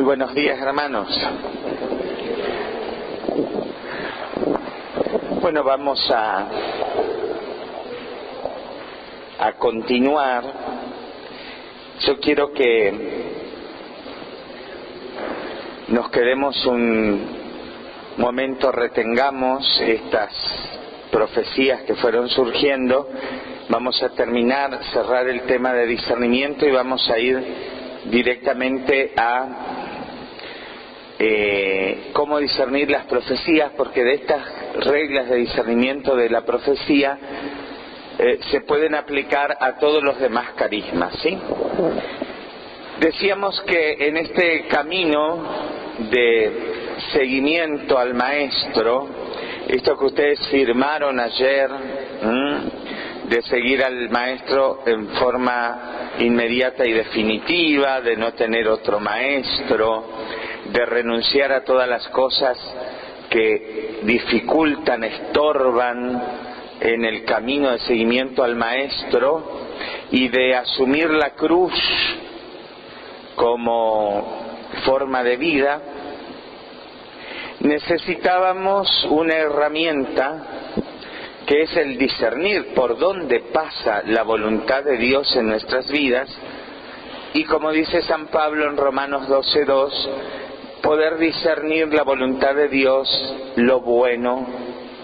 Muy buenos días, hermanos. Bueno, vamos a continuar. Yo quiero que nos quedemos un momento, retengamos estas profecías que fueron surgiendo. Vamos a cerrar el tema de discernimiento y vamos a ir directamente a cómo discernir las profecías, porque de estas reglas de discernimiento de la profecía se pueden aplicar a todos los demás carismas, ¿sí? Decíamos que en este camino de seguimiento al Maestro, esto que ustedes firmaron ayer, de seguir al Maestro en forma inmediata y definitiva, de no tener otro Maestro, de renunciar a todas las cosas que dificultan, estorban en el camino de seguimiento al Maestro, y de asumir la cruz como forma de vida. Necesitábamos una herramienta que es el discernir por dónde pasa la voluntad de Dios en nuestras vidas, y como dice San Pablo en Romanos 12:2, poder discernir la voluntad de Dios, lo bueno,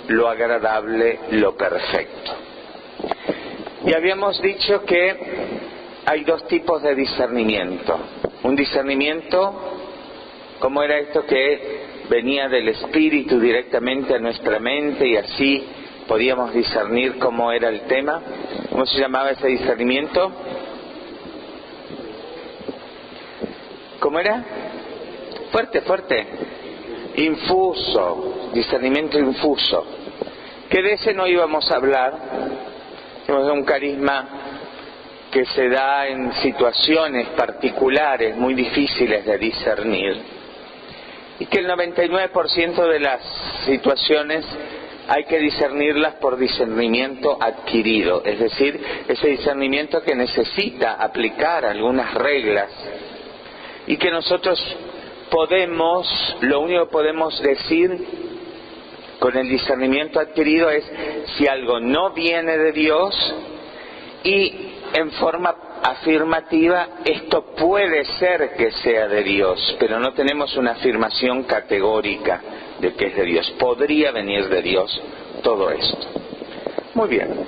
lo agradable, lo perfecto. Y habíamos dicho que hay dos tipos de discernimiento. Un discernimiento, como era esto que venía del Espíritu directamente a nuestra mente, y así podíamos discernir cómo era el tema. ¿Cómo se llamaba ese discernimiento? ¿Cómo era? Fuerte, fuerte. Infuso, discernimiento infuso. Que de ese no íbamos a hablar. Es un carisma que se da en situaciones particulares muy difíciles de discernir, y que el 99% de las situaciones hay que discernirlas por discernimiento adquirido, es decir, ese discernimiento que necesita aplicar algunas reglas, y que nosotros lo único que podemos decir con el discernimiento adquirido es si algo no viene de Dios, y en forma afirmativa esto puede ser que sea de Dios, pero no tenemos una afirmación categórica de que es de Dios. Podría venir de Dios todo esto. Muy bien.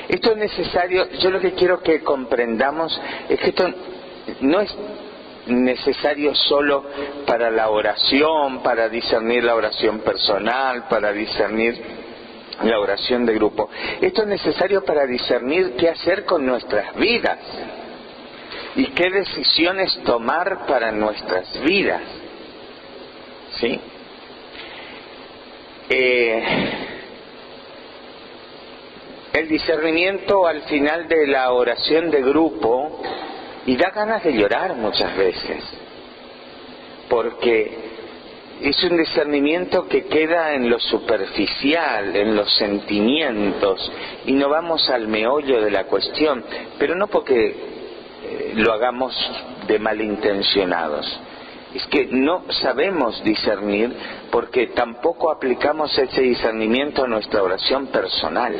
Esto es necesario. Yo lo que quiero que comprendamos es que esto no es necesario solo para la oración, para discernir la oración personal, para discernir la oración de grupo. Esto es necesario para discernir qué hacer con nuestras vidas y qué decisiones tomar para nuestras vidas, ¿sí? El discernimiento al final de la oración de grupo, y da ganas de llorar muchas veces, porque es un discernimiento que queda en lo superficial, en los sentimientos, y no vamos al meollo de la cuestión, pero no porque lo hagamos de malintencionados. Es que no sabemos discernir porque tampoco aplicamos ese discernimiento a nuestra oración personal.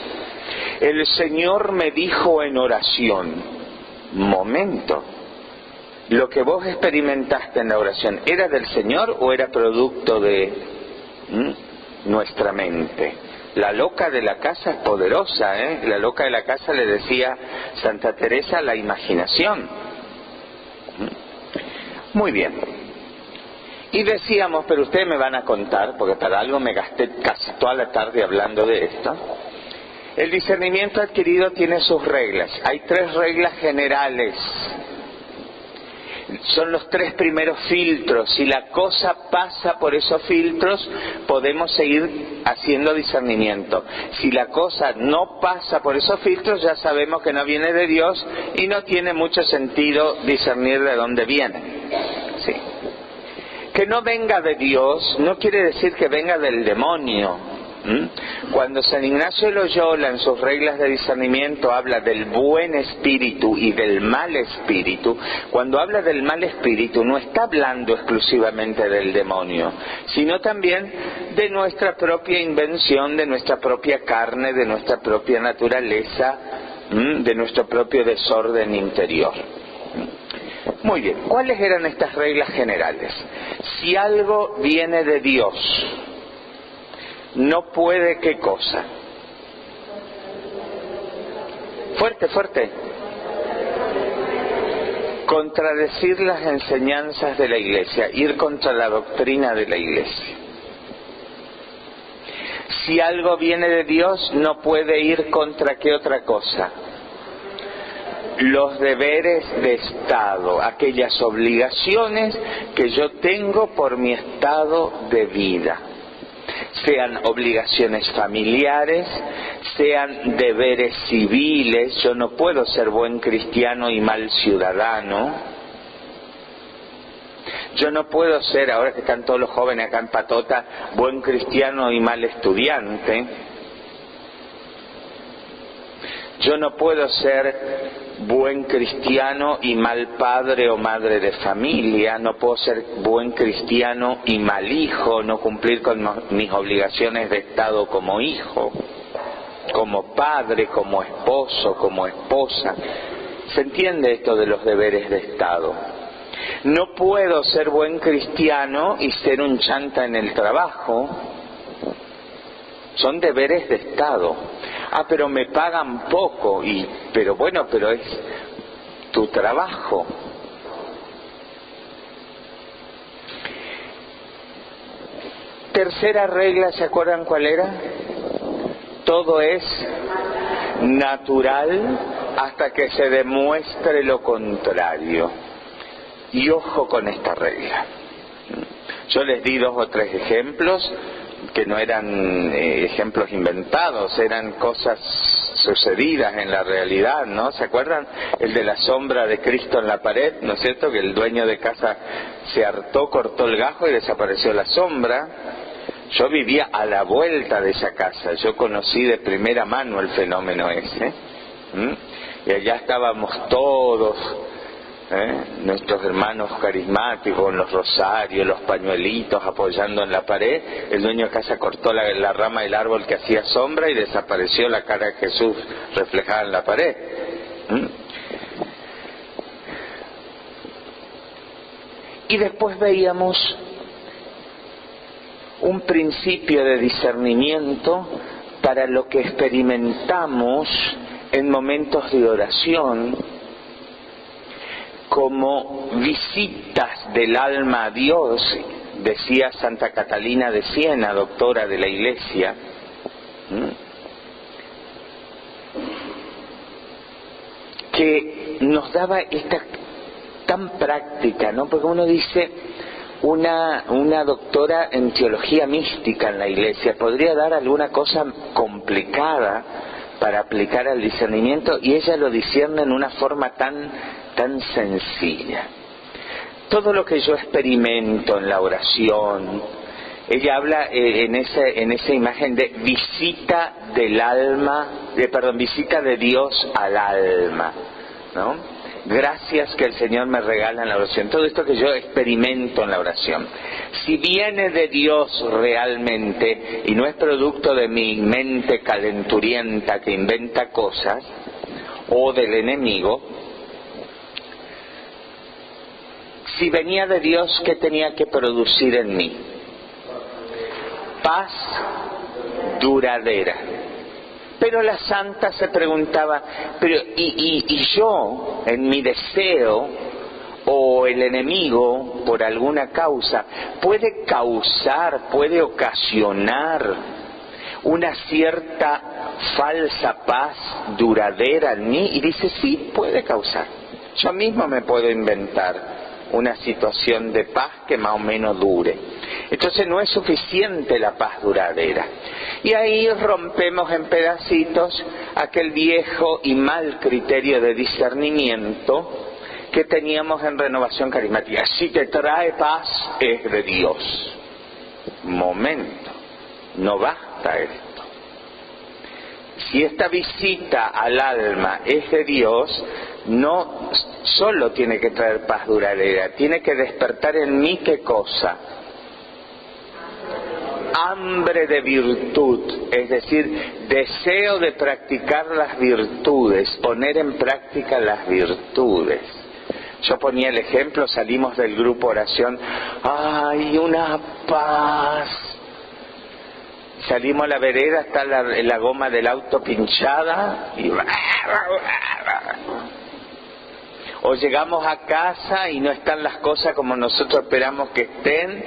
El Señor me dijo en oración: momento, lo que vos experimentaste en la oración, ¿era del Señor o era producto de nuestra mente? La loca de la casa es poderosa, ¿eh? La loca de la casa, le decía Santa Teresa, la imaginación. Muy bien. Y decíamos, pero ustedes me van a contar, porque para algo me gasté casi toda la tarde hablando de esto. El discernimiento adquirido tiene sus reglas. Hay 3 reglas generales. Son los 3 primeros filtros. Si la cosa pasa por esos filtros, podemos seguir haciendo discernimiento. Si la cosa no pasa por esos filtros, ya sabemos que no viene de Dios y no tiene mucho sentido discernir de dónde viene. Sí. Que no venga de Dios no quiere decir que venga del demonio. Cuando San Ignacio de Loyola en sus reglas de discernimiento habla del buen espíritu y del mal espíritu, cuando habla del mal espíritu no está hablando exclusivamente del demonio, sino también de nuestra propia invención, de nuestra propia carne, de nuestra propia naturaleza, de nuestro propio desorden interior. Muy bien, ¿cuáles eran estas reglas generales? Si algo viene de Dios, no puede, ¿qué cosa? Fuerte, fuerte. Contradecir las enseñanzas de la Iglesia, ir contra la doctrina de la Iglesia. Si algo viene de Dios, no puede ir contra, ¿qué otra cosa? Los deberes de Estado, aquellas obligaciones que yo tengo por mi estado de vida. Sean obligaciones familiares, sean deberes civiles. Yo no puedo ser buen cristiano y mal ciudadano. Yo no puedo ser, ahora que están todos los jóvenes acá en Patota, buen cristiano y mal estudiante. Yo no puedo ser buen cristiano y mal padre o madre de familia. No puedo ser buen cristiano y mal hijo, no cumplir con mis obligaciones de Estado como hijo, como padre, como esposo, como esposa. ¿Se entiende esto de los deberes de Estado? No puedo ser buen cristiano y ser un chanta en el trabajo. Son deberes de Estado. Ah, pero me pagan poco, pero bueno, pero es tu trabajo. Tercera regla, ¿se acuerdan cuál era? Todo es natural hasta que se demuestre lo contrario. Y ojo con esta regla. Yo les di 2 o 3 ejemplos que no eran ejemplos inventados, eran cosas sucedidas en la realidad, ¿no? ¿Se acuerdan? El de la sombra de Cristo en la pared, ¿no es cierto? Que el dueño de casa se hartó, cortó el gajo y desapareció la sombra. Yo vivía a la vuelta de esa casa, yo conocí de primera mano el fenómeno ese. Y allá estábamos todos, nuestros hermanos carismáticos, los rosarios, los pañuelitos apoyando en la pared. El dueño de casa cortó la rama del árbol que hacía sombra y desapareció la cara de Jesús reflejada en la pared. Y después veíamos un principio de discernimiento para lo que experimentamos en momentos de oración, como visitas del alma a Dios, decía Santa Catalina de Siena, doctora de la Iglesia. Que nos daba esta tan práctica, ¿no? Porque uno dice, una doctora en teología mística en la Iglesia podría dar alguna cosa complicada para aplicar al discernimiento, y ella lo discierne en una forma tan sencilla. Todo lo que yo experimento en la oración, ella habla en esa imagen de visita del alma, visita de Dios al alma, ¿no? Gracias que el Señor me regala en la oración. Todo esto que yo experimento en la oración, si viene de Dios realmente y no es producto de mi mente calenturienta que inventa cosas, o del enemigo, si venía de Dios, ¿qué tenía que producir en mí? Paz duradera. Pero la santa se preguntaba, pero ¿y yo, en mi deseo, o el enemigo, por alguna causa, puede ocasionar una cierta falsa paz duradera en mí? Y dice, sí, puede causar. Yo mismo me puedo inventar una situación de paz que más o menos dure. Entonces no es suficiente la paz duradera. Y ahí rompemos en pedacitos aquel viejo y mal criterio de discernimiento que teníamos en Renovación Carismática. Si te trae paz, es de Dios. Momento, no basta. trata esto. Si esta visita al alma es de Dios, no solo tiene que traer paz duradera, tiene que despertar en mí ¿qué cosa? Hambre de virtud, es decir, deseo de practicar las virtudes, poner en práctica las virtudes. Yo ponía el ejemplo, salimos del grupo oración, ¡ay, una paz! Salimos a la vereda, está la goma del auto pinchada y... O llegamos a casa y no están las cosas como nosotros esperamos que estén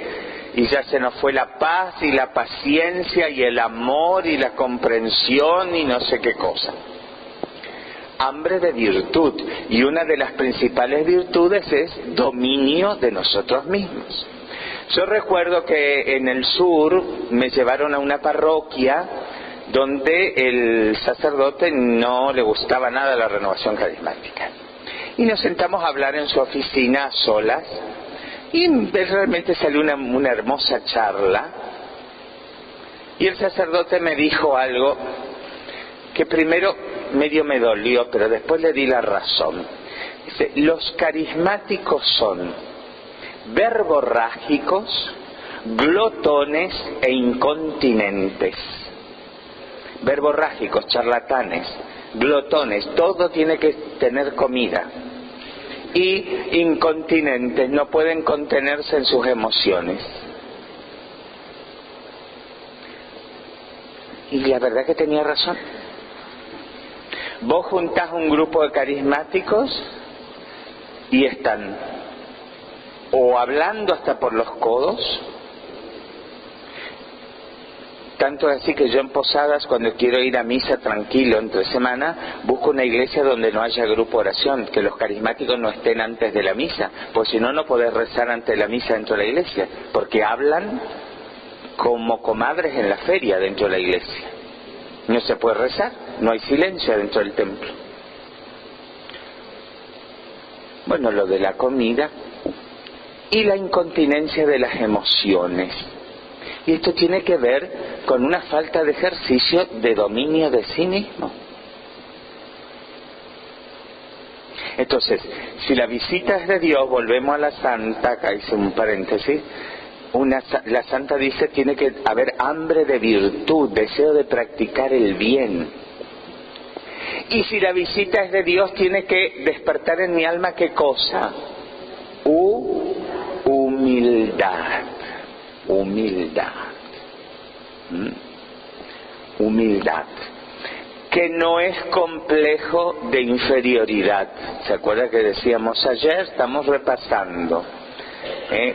y ya se nos fue la paz y la paciencia y el amor y la comprensión y no sé qué cosa. Hambre de virtud, y una de las principales virtudes es dominio de nosotros mismos. Yo recuerdo que en el sur me llevaron a una parroquia donde el sacerdote no le gustaba nada la renovación carismática. Y nos sentamos a hablar en su oficina a solas, y realmente salió una hermosa charla. Y el sacerdote me dijo algo que primero medio me dolió, pero después le di la razón. Dice, los carismáticos son verborrágicos, glotones e incontinentes. Verborrágicos, charlatanes, glotones, todo tiene que tener comida. Y incontinentes, no pueden contenerse en sus emociones. Y la verdad que tenía razón. Vos juntás un grupo de carismáticos y están o hablando hasta por los codos. Tanto es así que yo en Posadas, cuando quiero ir a misa tranquilo entre semana, busco una iglesia donde no haya grupo de oración, que los carismáticos no estén antes de la misa, pues si no, no podés rezar antes de la misa dentro de la iglesia, porque hablan como comadres en la feria dentro de la iglesia. No se puede rezar, no hay silencio dentro del templo. Bueno, lo de la comida y la incontinencia de las emociones. Y esto tiene que ver con una falta de ejercicio de dominio de sí mismo. Entonces, si la visita es de Dios, volvemos a la santa, acá hice un paréntesis, la santa dice tiene que haber hambre de virtud, deseo de practicar el bien. Y si la visita es de Dios, tiene que despertar en mi alma ¿qué cosa? Humildad. Humildad, que no es complejo de inferioridad. ¿Se acuerda que decíamos ayer? Estamos repasando.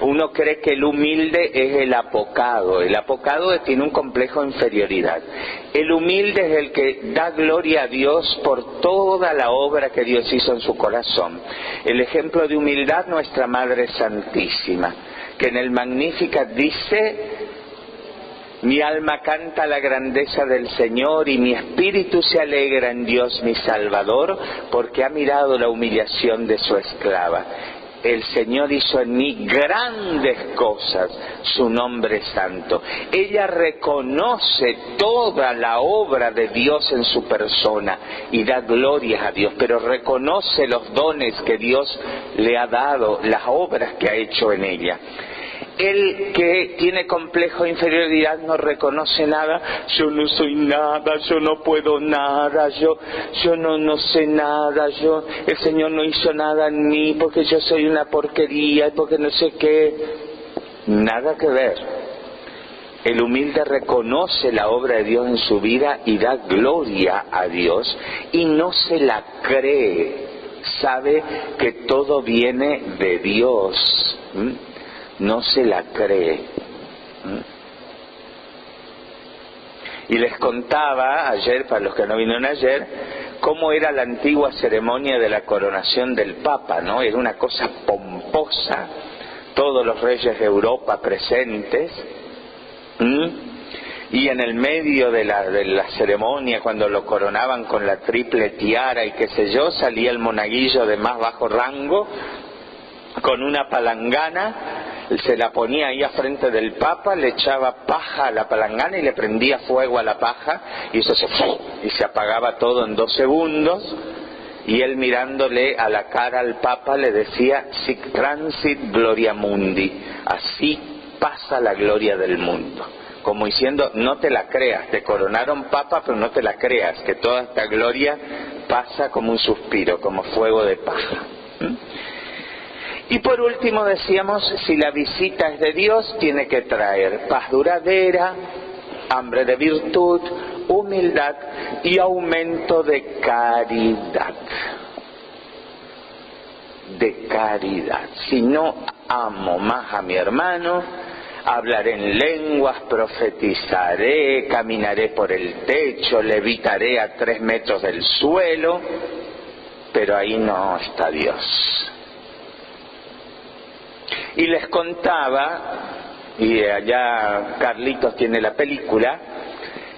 Uno cree que el humilde es el apocado. El apocado tiene un complejo de inferioridad. El humilde es el que da gloria a Dios por toda la obra que Dios hizo en su corazón. El ejemplo de humildad, nuestra Madre Santísima, que en el Magnificat dice: mi alma canta la grandeza del Señor y mi espíritu se alegra en Dios mi Salvador, porque ha mirado la humillación de su esclava. El Señor hizo en mí grandes cosas, su nombre es santo. Ella reconoce toda la obra de Dios en su persona y da glorias a Dios, pero reconoce los dones que Dios le ha dado, las obras que ha hecho en ella. El que tiene complejo de inferioridad no reconoce nada. Yo no soy nada, yo no puedo nada, yo no sé nada, el Señor no hizo nada en mí porque yo soy una porquería, porque no sé qué. Nada que ver. El humilde reconoce la obra de Dios en su vida y da gloria a Dios y no se la cree. Sabe que todo viene de Dios. No se la cree. Y les contaba ayer, para los que no vinieron ayer, cómo era la antigua ceremonia de la coronación del Papa, ¿no? Era una cosa pomposa, todos los reyes de Europa presentes, y en el medio de la ceremonia, cuando lo coronaban con la triple tiara y qué sé yo, salía el monaguillo de más bajo rango con una palangana se la ponía ahí a frente del Papa, le echaba paja a la palangana y le prendía fuego a la paja, y eso se apagaba todo en 2 segundos, y él mirándole a la cara al Papa le decía: sic transit gloria mundi, así pasa la gloria del mundo. Como diciendo, no te la creas, te coronaron Papa, pero no te la creas, que toda esta gloria pasa como un suspiro, como fuego de paja. Y por último decíamos, si la visita es de Dios, tiene que traer paz duradera, hambre de virtud, humildad y aumento de caridad. De caridad. Si no amo más a mi hermano, hablaré en lenguas, profetizaré, caminaré por el techo, levitaré a 3 metros del suelo, pero ahí no está Dios. Y les contaba, y allá Carlitos tiene la película,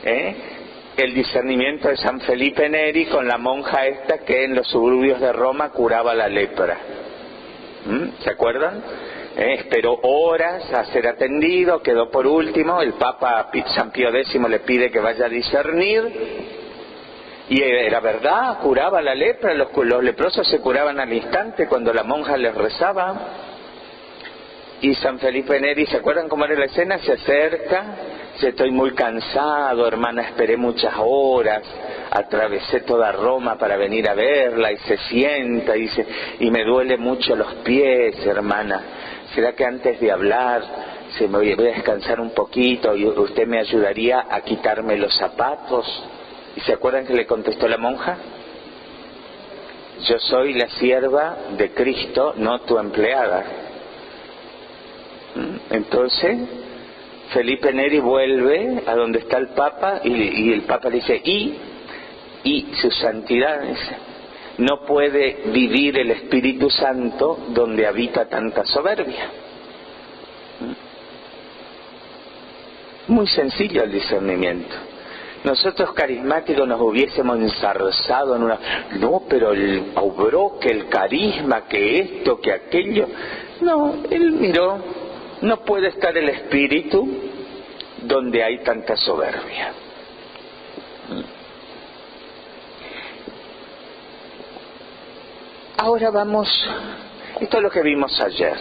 el discernimiento de San Felipe Neri con la monja esta que en los suburbios de Roma curaba la lepra. ¿Se acuerdan? Esperó horas a ser atendido, quedó por último, el Papa San Pío X le pide que vaya a discernir, y era verdad, curaba la lepra, los leprosos se curaban al instante cuando la monja les rezaba. Y San Felipe Neri, ¿se acuerdan cómo era la escena? Se acerca, dice: estoy muy cansado, hermana, esperé muchas horas, atravesé toda Roma para venir a verla, y se sienta, y dice: y me duele mucho los pies, hermana, ¿será que antes de hablar me voy a descansar un poquito y usted me ayudaría a quitarme los zapatos? ¿Y se acuerdan que le contestó la monja? Yo soy la sierva de Cristo, no tu empleada. Entonces Felipe Neri vuelve a donde está el Papa, y el Papa le dice: y su santidad dice, no puede vivir el Espíritu Santo donde habita tanta soberbia. Muy sencillo el discernimiento. Nosotros carismáticos nos hubiésemos enzarzado en una... No, pero el obró, que el carisma, que esto, que aquello... No, él miró, no puede estar el Espíritu donde hay tanta soberbia. Ahora vamos... Esto es lo que vimos ayer.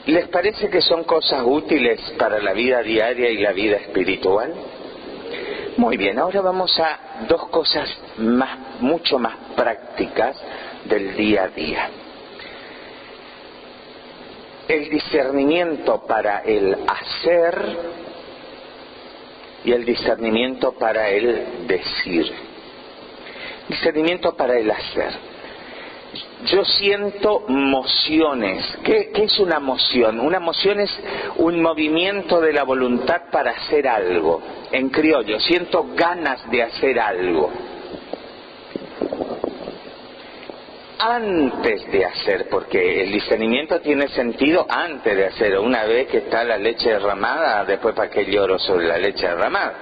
¿Les parece que son cosas útiles para la vida diaria y la vida espiritual? Muy bien, ahora vamos a 2 cosas mucho más prácticas del día a día. El discernimiento para el hacer y el discernimiento para el decir. Discernimiento para el hacer. Yo siento mociones. ¿Qué es una moción? Una moción es un movimiento de la voluntad para hacer algo. En criollo, siento ganas de hacer algo. Antes de hacer, porque el discernimiento tiene sentido antes de hacer. Una vez que está la leche derramada, después para qué lloro sobre la leche derramada.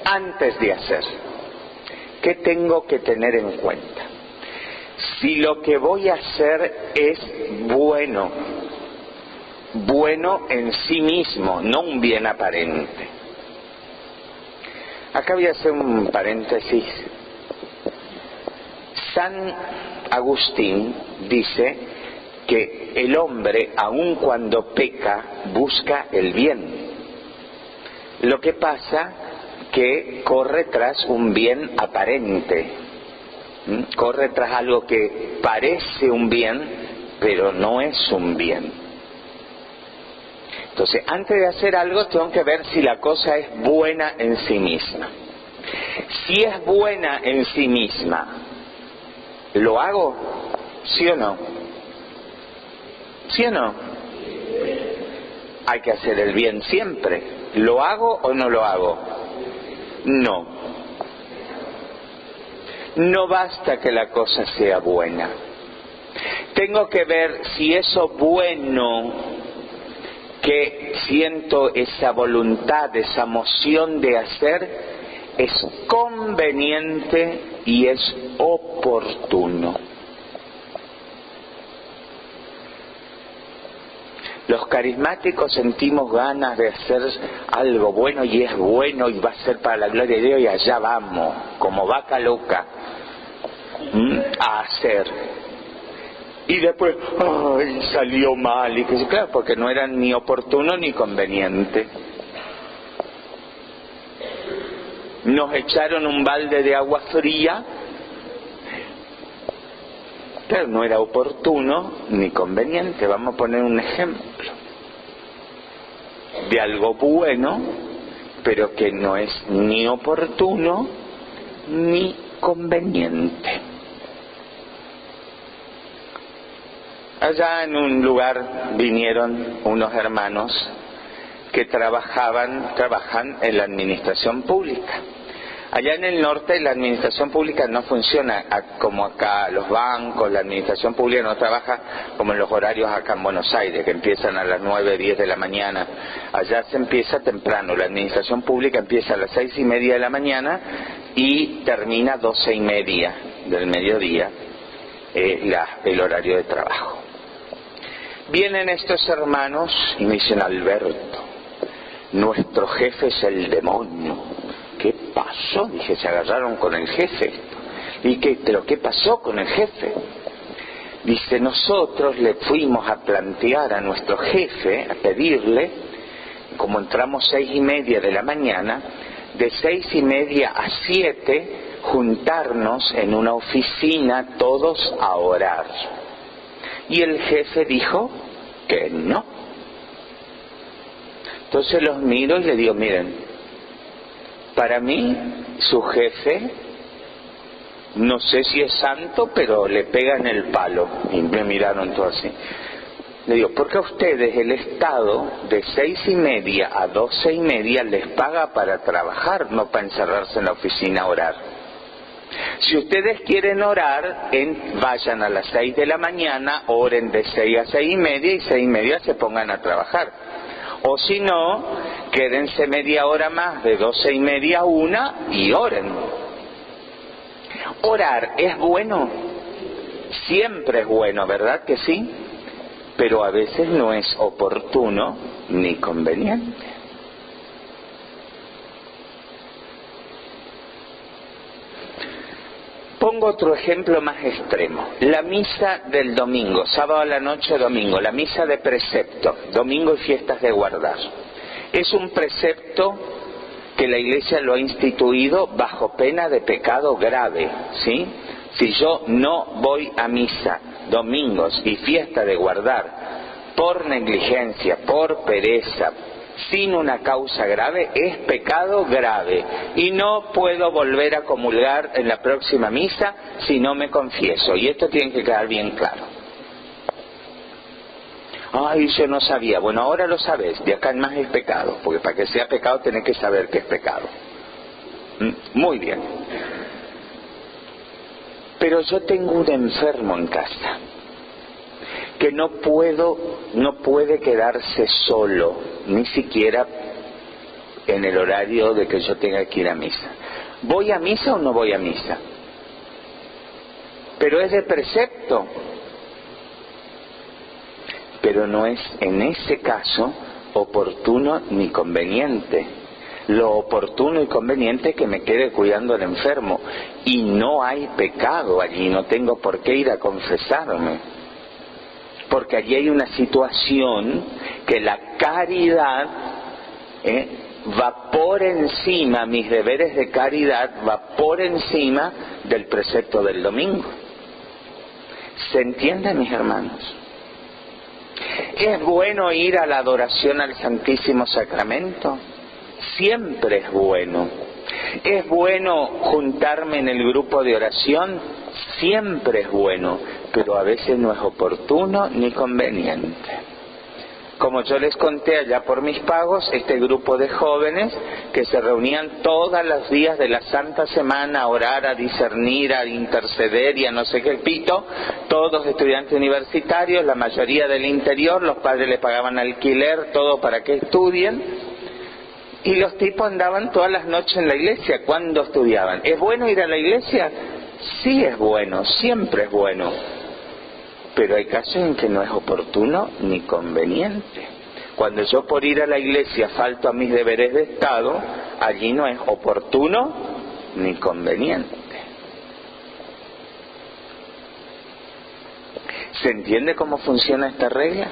Antes de hacer, ¿qué tengo que tener en cuenta? Si lo que voy a hacer es bueno, bueno en sí mismo, no un bien aparente. Acá voy a hacer un paréntesis. San Agustín dice que el hombre, aun cuando peca, busca el bien. Lo que pasa que corre tras un bien aparente. Corre tras algo que parece un bien, pero no es un bien. Entonces, antes de hacer algo, tengo que ver si la cosa es buena en sí misma. Si es buena en sí misma, ¿lo hago? ¿Sí o no? ¿Sí o no? Hay que hacer el bien siempre. ¿Lo hago o no lo hago? No. No basta que la cosa sea buena. Tengo que ver si eso bueno que siento, esa voluntad, esa moción de hacer, es conveniente y es oportuno. Los carismáticos sentimos ganas de hacer algo bueno y es bueno y va a ser para la gloria de Dios y allá vamos, como vaca loca, a hacer. Y después, ¡ay, salió mal! Y que claro, porque no era ni oportuno ni conveniente. Nos echaron un balde de agua fría. Claro, no era oportuno ni conveniente. Vamos a poner un ejemplo de algo bueno, pero que no es ni oportuno ni conveniente. Allá en un lugar vinieron unos hermanos que trabajan en la administración pública. Allá en el norte la administración pública no funciona como acá, los bancos, la administración pública no trabaja como en los horarios acá en Buenos Aires, que empiezan a las 9, 10 de la mañana. Allá se empieza temprano, la administración pública empieza a las 6:30 de la mañana y termina 12:30 del mediodía, el horario de trabajo. Vienen estos hermanos y me dicen: Alberto, nuestro jefe es el demonio. ¿Qué pasó? Dije, se agarraron con el jefe. ¿Y pero qué pasó con el jefe? Dice, nosotros le fuimos a plantear a nuestro jefe, a pedirle, como entramos 6:30 de la mañana, de 6:30 a 7, juntarnos en una oficina todos a orar. Y el jefe dijo que no. Entonces los miro y le digo, miren, para mí su jefe, no sé si es santo, pero le pega en el palo. Y me miraron todos así. Le digo, porque a ustedes el Estado de 6:30 a 12:30 les paga para trabajar, no para encerrarse en la oficina a orar. Si ustedes quieren orar, vayan a las 6 de la mañana, oren de 6 a 6:30 y 6:30 se pongan a trabajar. O si no, quédense media hora más, de 12:30 a 1 y oren. Orar es bueno, siempre es bueno, ¿verdad que sí? Pero a veces no es oportuno ni conveniente. Pongo otro ejemplo más extremo. La misa del domingo, sábado a la noche, domingo, la misa de precepto, domingo y fiestas de guardar. Es un precepto que la Iglesia lo ha instituido bajo pena de pecado grave, ¿sí? Si yo no voy a misa, domingos y fiesta de guardar, por negligencia, por pereza, sin una causa grave, es pecado grave y no puedo volver a comulgar en la próxima misa si no me confieso, y esto tiene que quedar bien claro. Ay, yo no sabía. Bueno, ahora lo sabes, de acá en más es pecado, porque para que sea pecado tenés que saber que es pecado. Muy bien. Pero yo tengo un enfermo en casa que no puede quedarse solo, ni siquiera en el horario de que yo tenga que ir a misa. ¿Voy a misa o no voy a misa? Pero es de precepto. Pero no es en ese caso oportuno ni conveniente. Lo oportuno y conveniente es que me quede cuidando al enfermo. Y no hay pecado allí, no tengo por qué ir a confesarme. Porque allí hay una situación que la caridad va por encima, mis deberes de caridad va por encima del precepto del domingo. ¿Se entiende, mis hermanos? ¿Es bueno ir a la adoración al Santísimo Sacramento? Siempre es bueno. ¿Es bueno juntarme en el grupo de oración? Siempre es bueno, pero a veces no es oportuno ni conveniente. Como yo les conté allá por mis pagos, este grupo de jóvenes que se reunían todos los días de la Santa Semana a orar, a discernir, a interceder y a no sé qué pito, todos estudiantes universitarios, la mayoría del interior, los padres le pagaban alquiler, todo para que estudien, y los tipos andaban todas las noches en la iglesia. ¿Cuándo estudiaban? ¿Es bueno ir a la iglesia? Sí es bueno, siempre es bueno. pero hay casos en que no es oportuno ni conveniente. Cuando yo por ir a la iglesia falto a mis deberes de Estado, allí no es oportuno ni conveniente. ¿Se entiende cómo funciona esta regla?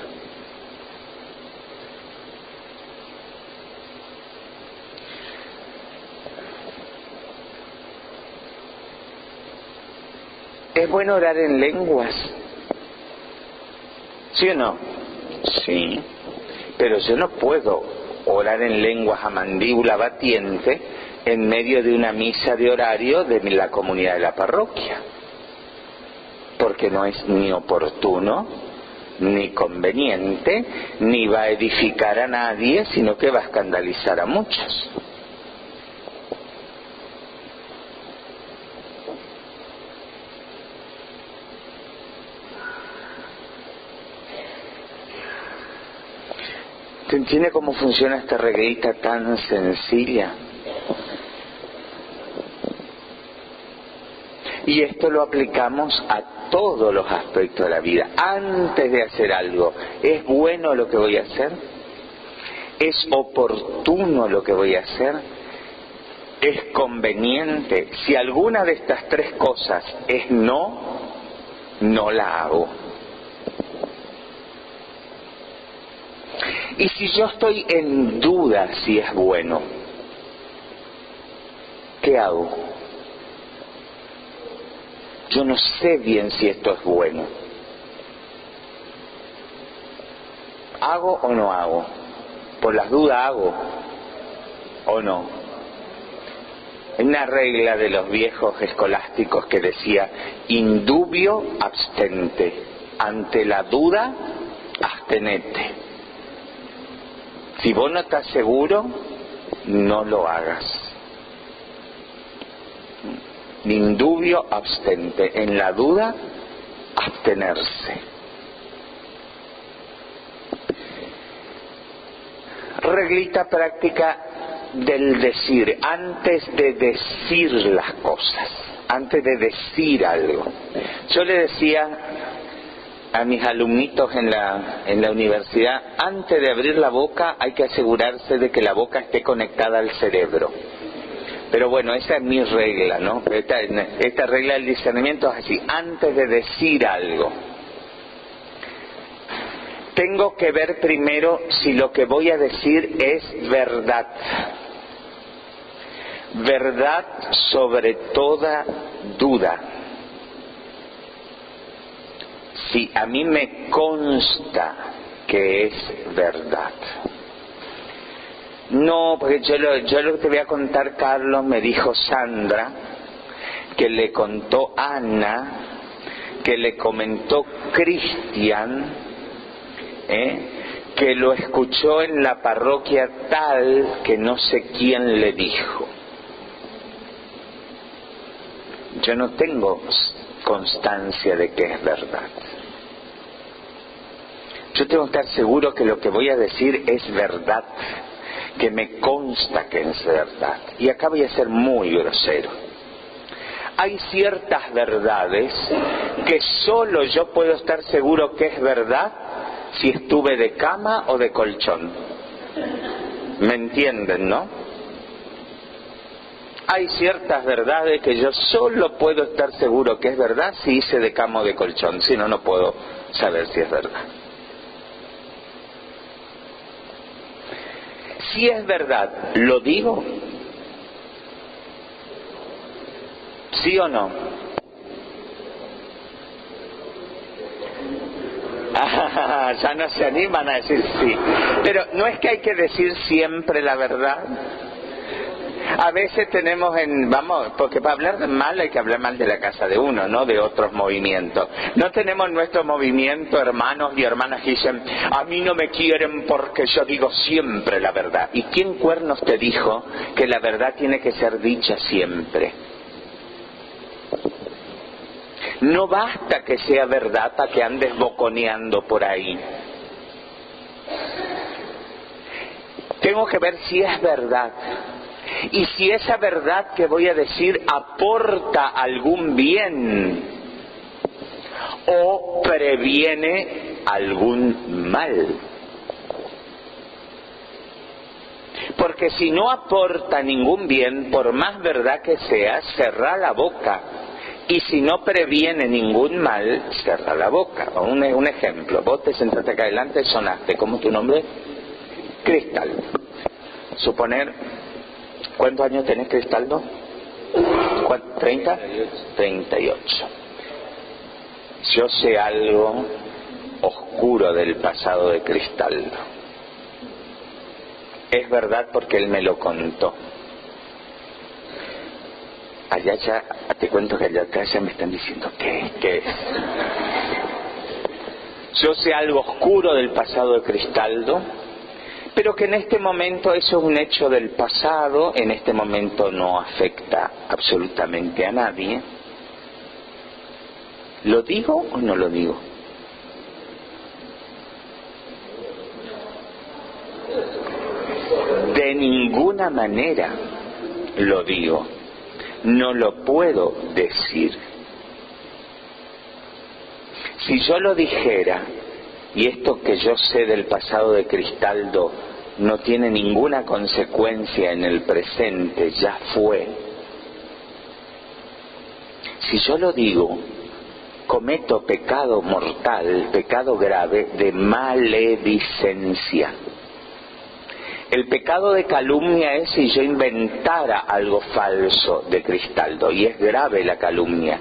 ¿Es bueno orar en lenguas? ¿Sí o no? Sí. Pero yo no puedo orar en lenguas a mandíbula batiente en medio de una misa de horario de la comunidad de la parroquia, porque no es ni oportuno, ni conveniente, ni va a edificar a nadie, sino que va a escandalizar a muchos. ¿Se entiende cómo funciona esta reglita tan sencilla? Y esto lo aplicamos a todos los aspectos de la vida. Antes de hacer algo, ¿es bueno lo que voy a hacer? ¿Es oportuno lo que voy a hacer? ¿Es conveniente? Si alguna de estas tres cosas es no, no la hago. Y si yo estoy en duda si es bueno, ¿qué hago? Yo no sé bien si esto es bueno. ¿Hago o no hago? Por las dudas hago o no. Hay una regla de los viejos escolásticos que decía: indubio abstente, ante la duda abstenete. Si vos no estás seguro, no lo hagas. Indubio abstente, en la duda, abstenerse. Reglita práctica del decir, antes de decir las cosas, antes de decir algo. Yo le decía a mis alumnitos en la universidad, antes de abrir la boca hay que asegurarse de que la boca esté conectada al cerebro. Pero bueno, esa es mi regla, ¿no? Esta regla del discernimiento es así: antes de decir algo, tengo que ver primero si lo que voy a decir es verdad. Verdad sobre toda duda. Si a mí me consta que es verdad. No, porque yo lo que te voy a contar, Carlos, me dijo Sandra, que le contó Ana, que le comentó Cristian, que lo escuchó en la parroquia tal, que no sé quién le dijo. Yo no tengo constancia de que es verdad. Yo tengo que estar seguro que lo que voy a decir es verdad, que me consta que es verdad. Y acá voy a ser muy grosero. Hay ciertas verdades que solo yo puedo estar seguro que es verdad si estuve de cama o de colchón. ¿Me entienden, no? Hay ciertas verdades que yo solo puedo estar seguro que es verdad si hice de cama o de colchón, si no, no puedo saber si es verdad. Si es verdad, ¿lo digo? ¿Sí o no? Ya no se animan a decir sí. Pero no es que hay que decir siempre la verdad. A veces tenemos porque para hablar de mal hay que hablar mal de la casa de uno, no de otros movimientos. No tenemos nuestro movimiento hermanos y hermanas que dicen, a mí no me quieren porque yo digo siempre la verdad. ¿Y quién cuernos te dijo que la verdad tiene que ser dicha siempre? No basta que sea verdad para que andes boconeando por ahí. Tengo que ver si es verdad. Y si esa verdad que voy a decir aporta algún bien o previene algún mal. Porque si no aporta ningún bien, por más verdad que sea, cerrá la boca. Y si no previene ningún mal, cerrá la boca. Un ejemplo, vos te sentaste acá adelante, sonaste. ¿Cómo es tu nombre? Cristaldo. Suponer, ¿cuántos años tenés, Cristaldo? ¿30? 38. Yo sé algo oscuro del pasado de Cristaldo. Es verdad porque él me lo contó. Allá ya, te cuento que allá atrás ya me están diciendo ¿qué es? Yo sé algo oscuro del pasado de Cristaldo, pero que en este momento eso es un hecho del pasado, en este momento no afecta absolutamente a nadie. ¿Lo digo o no lo digo? De ninguna manera lo digo. No lo puedo decir. Si yo lo dijera, y esto que yo sé del pasado de Cristaldo no tiene ninguna consecuencia en el presente, ya fue. Si yo lo digo, cometo pecado mortal, pecado grave de maledicencia. El pecado de calumnia es si yo inventara algo falso de Cristaldo, y es grave la calumnia,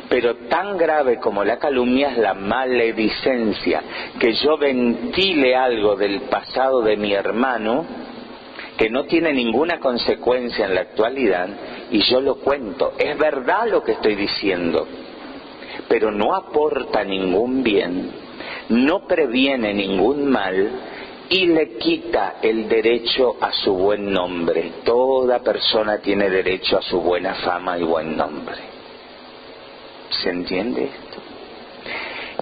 pero tan grave como la calumnia es la maledicencia, que yo ventile algo del pasado de mi hermano que no tiene ninguna consecuencia en la actualidad y yo lo cuento. Es verdad lo que estoy diciendo, pero no aporta ningún bien, no previene ningún mal y le quita el derecho a su buen nombre. Toda persona tiene derecho a su buena fama y buen nombre. ¿Se entiende esto?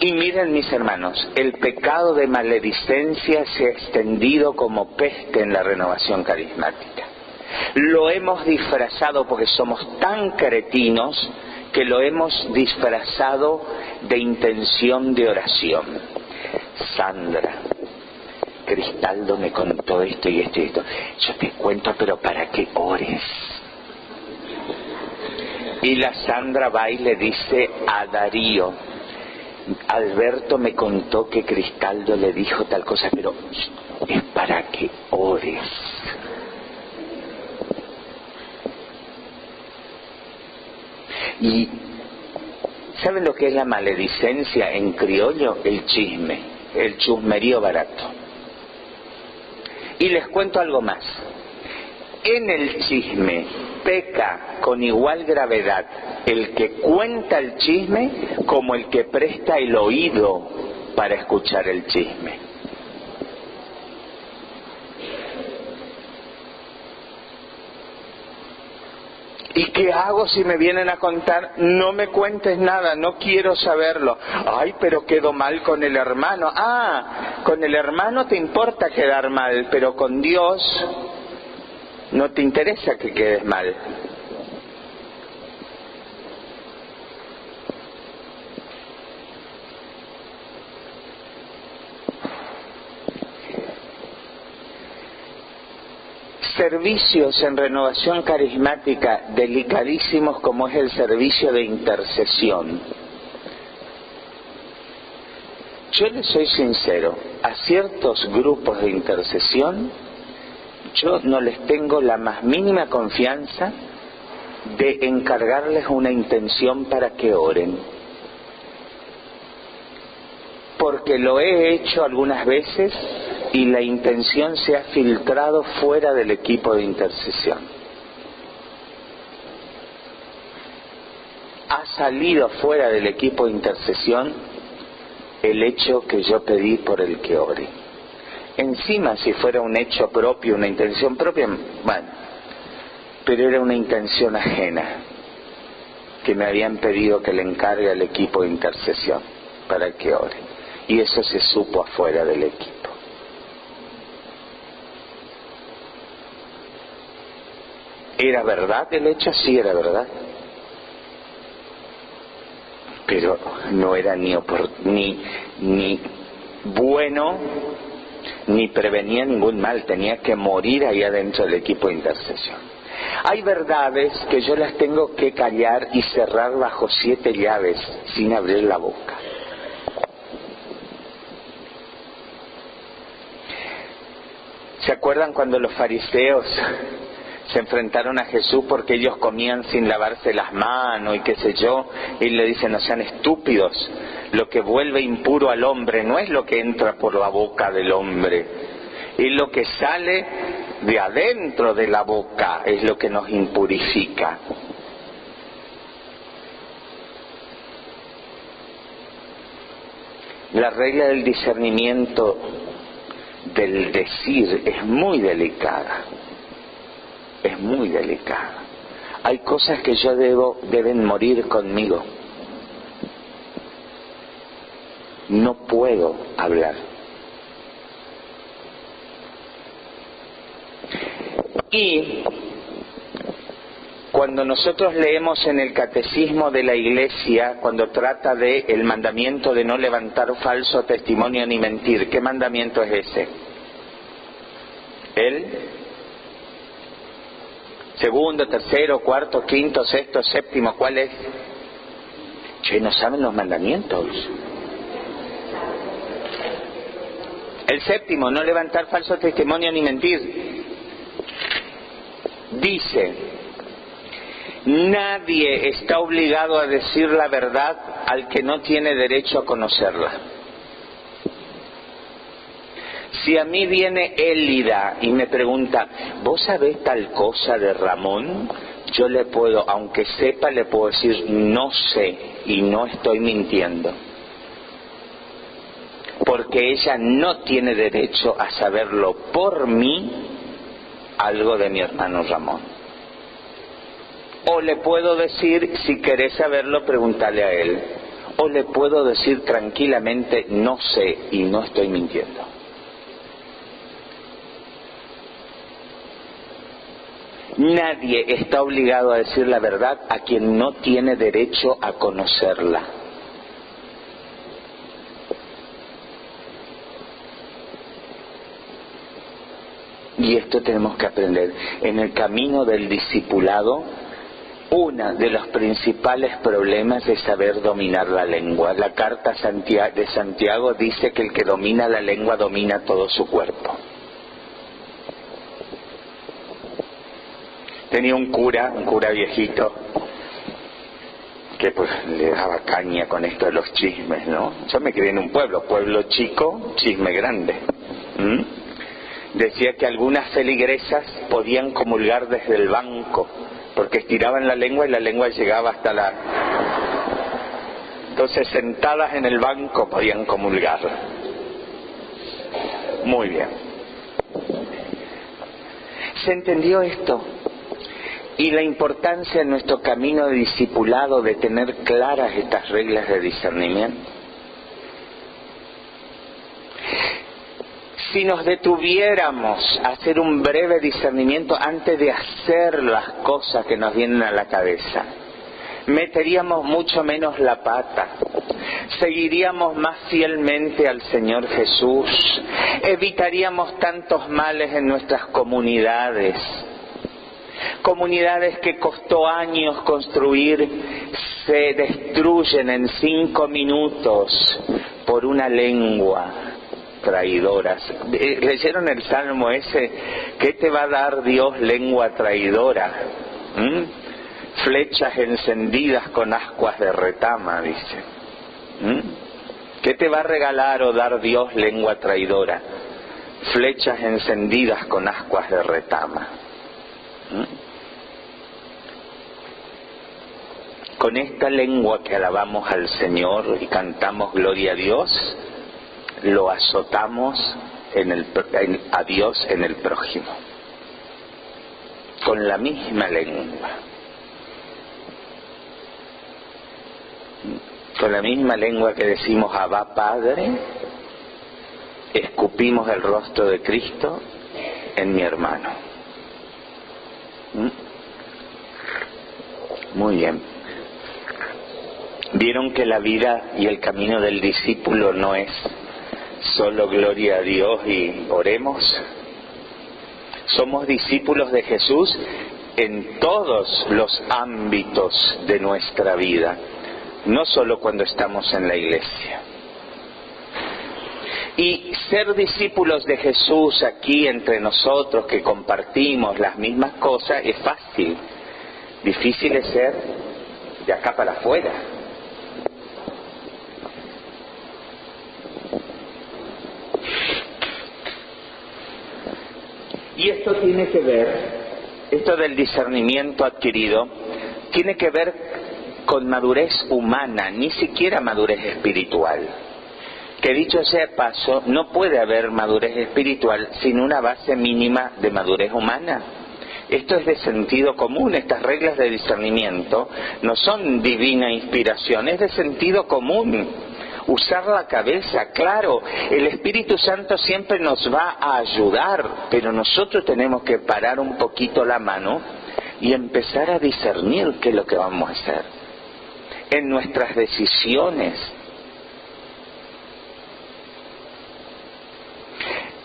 Y miren, mis hermanos, el pecado de maledicencia se ha extendido como peste en la renovación carismática. Lo hemos disfrazado porque somos tan cretinos que lo hemos disfrazado de intención de oración. Sandra, Cristaldo me contó esto y esto y esto. Yo te cuento, pero para que ores. Y la Sandra va y le dice a Darío: Alberto me contó que Cristaldo le dijo tal cosa, pero es para que ores. Y ¿saben lo que es la maledicencia en criollo? El chisme, el chusmerío barato. Y les cuento algo más. En el chisme peca con igual gravedad el que cuenta el chisme como el que presta el oído para escuchar el chisme. ¿Y qué hago si me vienen a contar? No me cuentes nada, no quiero saberlo. Ay, pero quedo mal con el hermano. Ah, con el hermano te importa quedar mal, pero con Dios no te interesa que quedes mal. Servicios en renovación carismática delicadísimos como es el servicio de intercesión. Yo les soy sincero, a ciertos grupos de intercesión yo no les tengo la más mínima confianza de encargarles una intención para que oren. Porque lo he hecho algunas veces y la intención se ha filtrado fuera del equipo de intercesión. Ha salido fuera del equipo de intercesión el hecho que yo pedí por el que ore. Encima, si fuera un hecho propio, una intención propia, bueno, pero era una intención ajena que me habían pedido que le encargue al equipo de intercesión para que ore. Y eso se supo afuera del equipo. ¿Era verdad el hecho? Sí, era verdad. pero no era ni bueno, ni prevenía ningún mal. Tenía que morir ahí adentro del equipo de intercesión. Hay verdades que yo las tengo que callar y cerrar bajo 7 llaves sin abrir la boca. ¿Se acuerdan cuando los fariseos se enfrentaron a Jesús porque ellos comían sin lavarse las manos y qué sé yo? Y le dicen: no sean estúpidos, lo que vuelve impuro al hombre no es lo que entra por la boca del hombre, es lo que sale de adentro de la boca, es lo que nos impurifica. La regla del discernimiento del decir es muy delicada. Es muy delicada. Hay cosas que yo deben morir conmigo. No puedo hablar. Y cuando nosotros leemos en el catecismo de la Iglesia, cuando trata de el mandamiento de no levantar falso testimonio ni mentir, ¿qué mandamiento es ese? El segundo, tercero, cuarto, quinto, sexto, séptimo, ¿cuál es? Che, no saben los mandamientos. El séptimo, no levantar falso testimonio ni mentir. Dice: nadie está obligado a decir la verdad al que no tiene derecho a conocerla. Si a mí viene Élida y me pregunta: ¿vos sabés tal cosa de Ramón? Yo le puedo, aunque sepa, le puedo decir: no sé y no estoy mintiendo. Porque ella no tiene derecho a saberlo por mí, algo de mi hermano Ramón. O le puedo decir: si querés saberlo, pregúntale a él. O le puedo decir tranquilamente: no sé y no estoy mintiendo. Nadie está obligado a decir la verdad a quien no tiene derecho a conocerla. Y esto tenemos que aprender. En el camino del discipulado, uno de los principales problemas es saber dominar la lengua. La carta de Santiago dice que el que domina la lengua domina todo su cuerpo. Tenía un cura viejito, que pues le daba caña con esto de los chismes, ¿no? Yo me crié en un pueblo chico, chisme grande. Decía que algunas feligresas podían comulgar desde el banco, porque estiraban la lengua y la lengua llegaba hasta la... Entonces, sentadas en el banco podían comulgar. Muy bien. ¿Se entendió esto? Y la importancia en nuestro camino de discipulado de tener claras estas reglas de discernimiento. Si nos detuviéramos a hacer un breve discernimiento antes de hacer las cosas que nos vienen a la cabeza, meteríamos mucho menos la pata, seguiríamos más fielmente al Señor Jesús, evitaríamos tantos males en nuestras comunidades que costó años construir, se destruyen en 5 minutos por una lengua traidora. ¿Leyeron el salmo ese? ¿Qué te va a dar Dios, lengua traidora? Flechas encendidas con ascuas de retama, dice. ¿Qué te va a regalar o dar Dios, lengua traidora? Flechas encendidas con ascuas de retama. Con esta lengua que alabamos al Señor y cantamos gloria a Dios, lo azotamos a Dios en el prójimo. Con la misma lengua. Con la misma lengua que decimos Abba Padre, escupimos el rostro de Cristo en mi hermano. Muy bien. Vieron que la vida y el camino del discípulo no es solo gloria a Dios y oremos. Somos discípulos de Jesús en todos los ámbitos de nuestra vida, no solo cuando estamos en la iglesia. Y ser discípulos de Jesús aquí entre nosotros que compartimos las mismas cosas es fácil. Difícil es ser de acá para afuera. Y esto tiene que ver, esto del discernimiento adquirido, tiene que ver con madurez humana, ni siquiera madurez espiritual. Que dicho sea de paso, no puede haber madurez espiritual sin una base mínima de madurez humana. Esto es de sentido común, estas reglas de discernimiento no son divina inspiración, es de sentido común. Usar la cabeza, claro, el Espíritu Santo siempre nos va a ayudar, pero nosotros tenemos que parar un poquito la mano y empezar a discernir qué es lo que vamos a hacer en nuestras decisiones,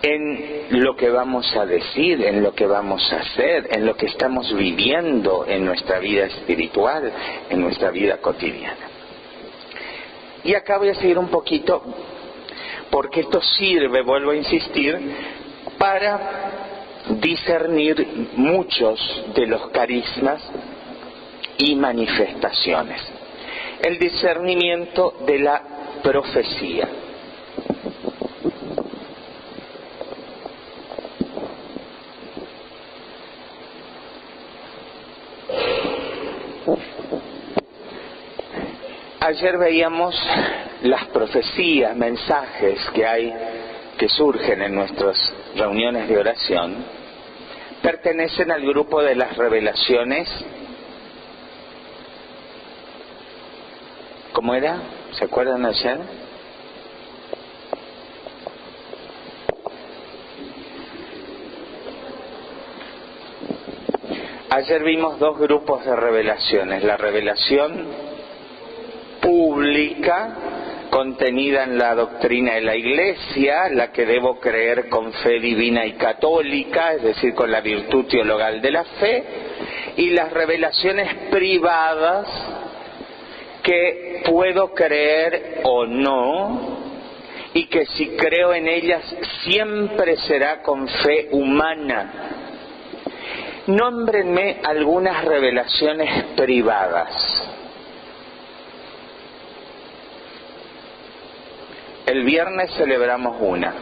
en lo que vamos a decir, en lo que vamos a hacer, en lo que estamos viviendo en nuestra vida espiritual, en nuestra vida cotidiana. Y acá voy a seguir un poquito, porque esto sirve, vuelvo a insistir, para discernir muchos de los carismas y manifestaciones. El discernimiento de la profecía. Ayer veíamos las profecías, mensajes que surgen en nuestras reuniones de oración, pertenecen al grupo de las revelaciones. ¿Cómo era? ¿Se acuerdan ayer? Ayer vimos dos grupos de revelaciones, la revelación pública, contenida en la doctrina de la Iglesia, la que debo creer con fe divina y católica, es decir, con la virtud teologal de la fe, y las revelaciones privadas, que puedo creer o no, y que si creo en ellas siempre será con fe humana. Nómbrenme algunas revelaciones privadas. El viernes celebramos una.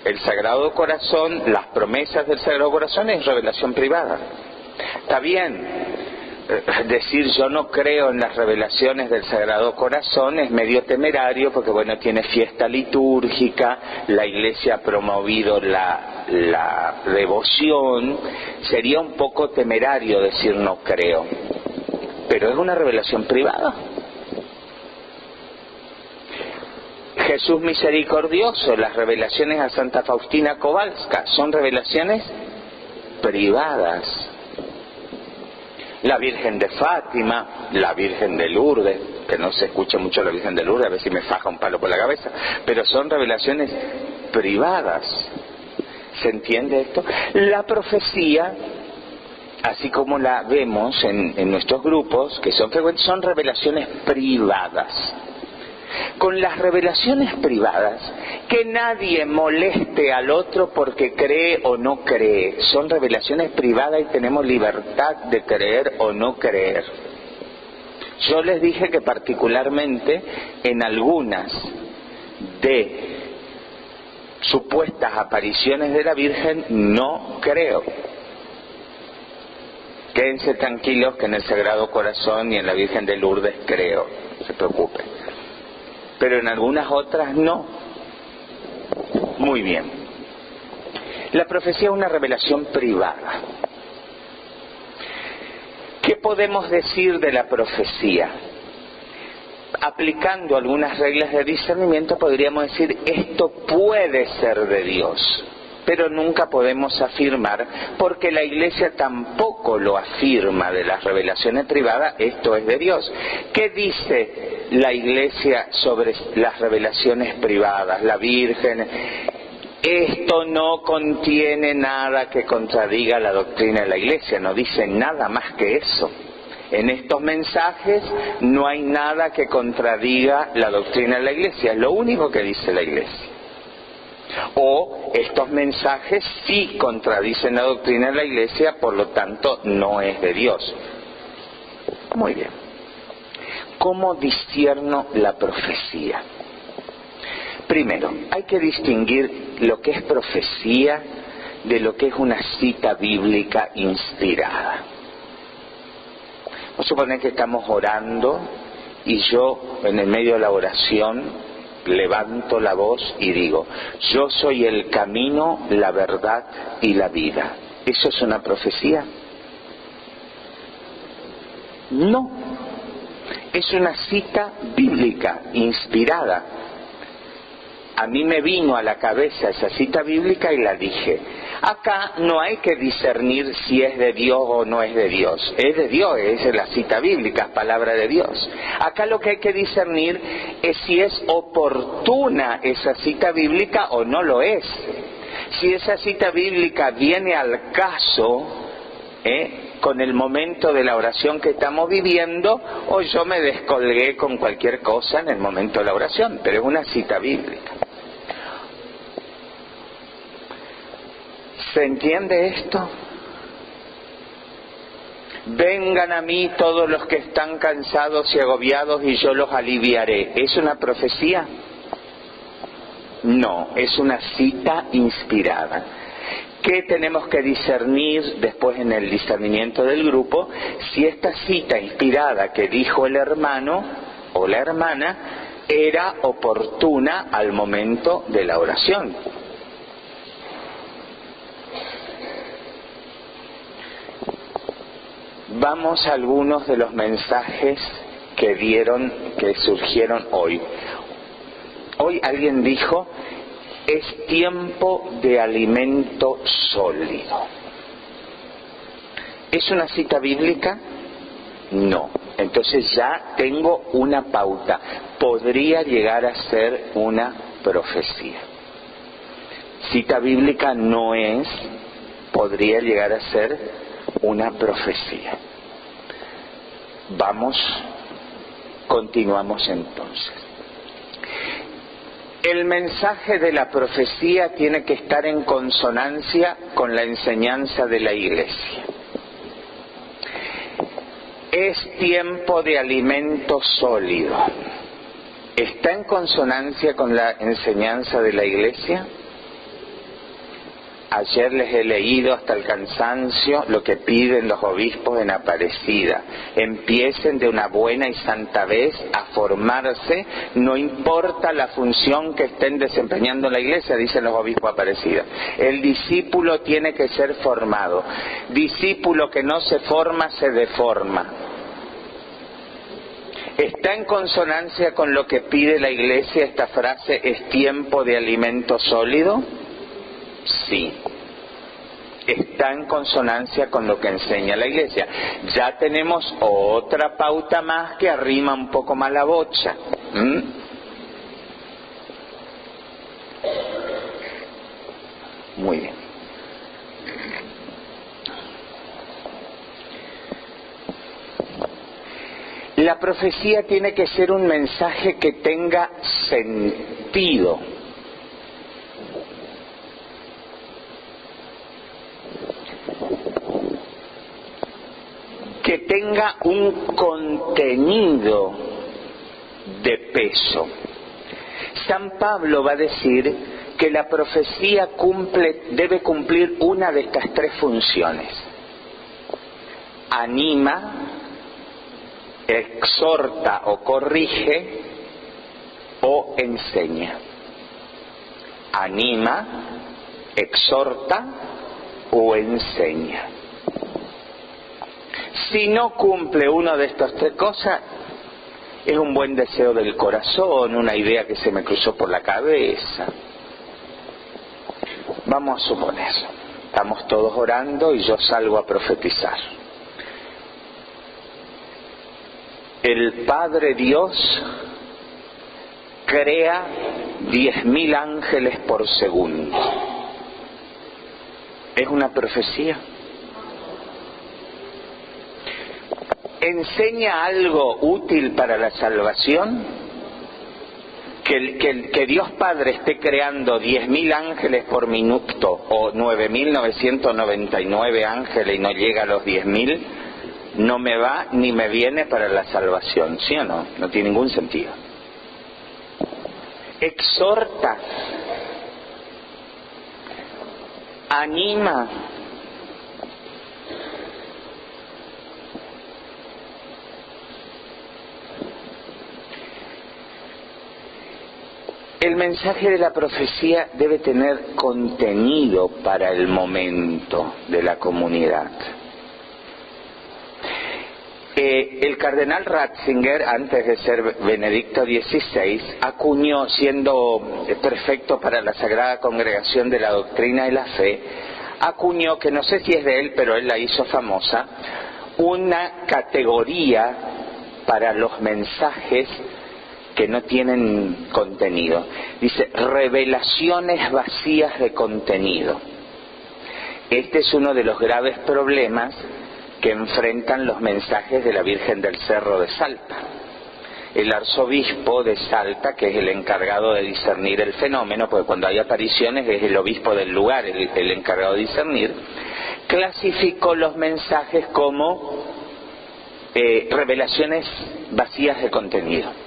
El Sagrado Corazón, las promesas del Sagrado Corazón es revelación privada. Está bien, decir yo no creo en las revelaciones del Sagrado Corazón es medio temerario porque bueno, tiene fiesta litúrgica, la Iglesia ha promovido la devoción, sería un poco temerario decir no creo, pero es una revelación privada. Jesús misericordioso, las revelaciones a Santa Faustina Kowalska, son revelaciones privadas. La Virgen de Fátima, la Virgen de Lourdes, que no se escucha mucho la Virgen de Lourdes, a ver si me faja un palo por la cabeza, pero son revelaciones privadas. ¿Se entiende esto? La profecía, así como la vemos en nuestros grupos, que son frecuentes, son revelaciones privadas. Con las revelaciones privadas, que nadie moleste al otro porque cree o no cree. Son revelaciones privadas y tenemos libertad de creer o no creer. Yo les dije que particularmente en algunas de supuestas apariciones de la Virgen no creo. Quédense tranquilos que en el Sagrado Corazón y en la Virgen de Lourdes creo, no se preocupen. Pero en algunas otras no. Muy bien. La profecía es una revelación privada. ¿Qué podemos decir de la profecía? Aplicando algunas reglas de discernimiento podríamos decir esto puede ser de Dios. pero nunca podemos afirmar, porque la Iglesia tampoco lo afirma de las revelaciones privadas, esto es de Dios. ¿Qué dice la Iglesia sobre las revelaciones privadas, la Virgen? Esto no contiene nada que contradiga la doctrina de la Iglesia, no dice nada más que eso. En estos mensajes no hay nada que contradiga la doctrina de la Iglesia, es lo único que dice la Iglesia. O estos mensajes sí contradicen la doctrina de la Iglesia, por lo tanto no es de Dios. Muy bien. ¿Cómo discierno la profecía? Primero, hay que distinguir lo que es profecía de lo que es una cita bíblica inspirada. Vamos a suponer que estamos orando y yo en el medio de la oración levanto la voz y digo: yo soy el camino, la verdad y la vida. ¿Eso es una profecía? No. Es una cita bíblica inspirada. A mí me vino a la cabeza esa cita bíblica y la dije. Acá no hay que discernir si es de Dios o no es de Dios. Es de Dios, es la cita bíblica, es palabra de Dios. Acá lo que hay que discernir es si es oportuna esa cita bíblica o no lo es. Si esa cita bíblica viene al caso, con el momento de la oración que estamos viviendo, o yo me descolgué con cualquier cosa en el momento de la oración, pero es una cita bíblica. ¿Se entiende esto? Vengan a mí todos los que están cansados y agobiados y yo los aliviaré. ¿Es una profecía? No, es una cita inspirada. ¿Qué tenemos que discernir después en el discernimiento del grupo? Si esta cita inspirada que dijo el hermano o la hermana era oportuna al momento de la oración. Vamos a algunos de los mensajes que surgieron hoy. Hoy alguien dijo: es tiempo de alimento sólido. ¿Es una cita bíblica? No. Entonces ya tengo una pauta. Podría llegar a ser una profecía. Cita bíblica no es, podría llegar a ser una profecía. Continuamos entonces. El mensaje de la profecía tiene que estar en consonancia con la enseñanza de la Iglesia. Es tiempo de alimento sólido. ¿Está en consonancia con la enseñanza de la Iglesia? Ayer les he leído hasta el cansancio lo que piden los obispos en Aparecida. Empiecen de una buena y santa vez a formarse, no importa la función que estén desempeñando en la Iglesia, dicen los obispos de Aparecida. El discípulo tiene que ser formado. Discípulo que no se forma, se deforma. ¿Está en consonancia con lo que pide la Iglesia esta frase: es tiempo de alimento sólido? Sí, está en consonancia con lo que enseña la Iglesia. Ya tenemos otra pauta más que arrima un poco más la bocha. Muy bien. La profecía tiene que ser un mensaje que tenga sentido. Que tenga un contenido de peso. San Pablo va a decir que la profecía debe cumplir una de estas tres funciones: anima, exhorta o corrige, o enseña. Anima, exhorta o enseña. Si no cumple una de estas tres cosas, es un buen deseo del corazón, una idea que se me cruzó por la cabeza. Vamos a suponer, estamos todos orando y yo salgo a profetizar. El Padre Dios crea 10.000 ángeles por segundo. ¿Es una profecía? ¿Enseña algo útil para la salvación? Que Dios Padre esté creando 10.000 ángeles por minuto o 9.999 ángeles y no llega a los 10.000, no me va ni me viene para la salvación, ¿sí o no? No tiene ningún sentido. Exhorta, anima, el mensaje de la profecía debe tener contenido para el momento de la comunidad. El cardenal Ratzinger, antes de ser Benedicto XVI, acuñó, siendo prefecto para la Sagrada Congregación de la Doctrina y la Fe, acuñó, que no sé si es de él, pero él la hizo famosa, una categoría para los mensajes que no tienen contenido. Dice, revelaciones vacías de contenido. Este es uno de los graves problemas que enfrentan los mensajes de la Virgen del Cerro de Salta. El arzobispo de Salta, que es el encargado de discernir el fenómeno, porque cuando hay apariciones es el obispo del lugar el encargado de discernir, clasificó los mensajes como revelaciones vacías de contenido.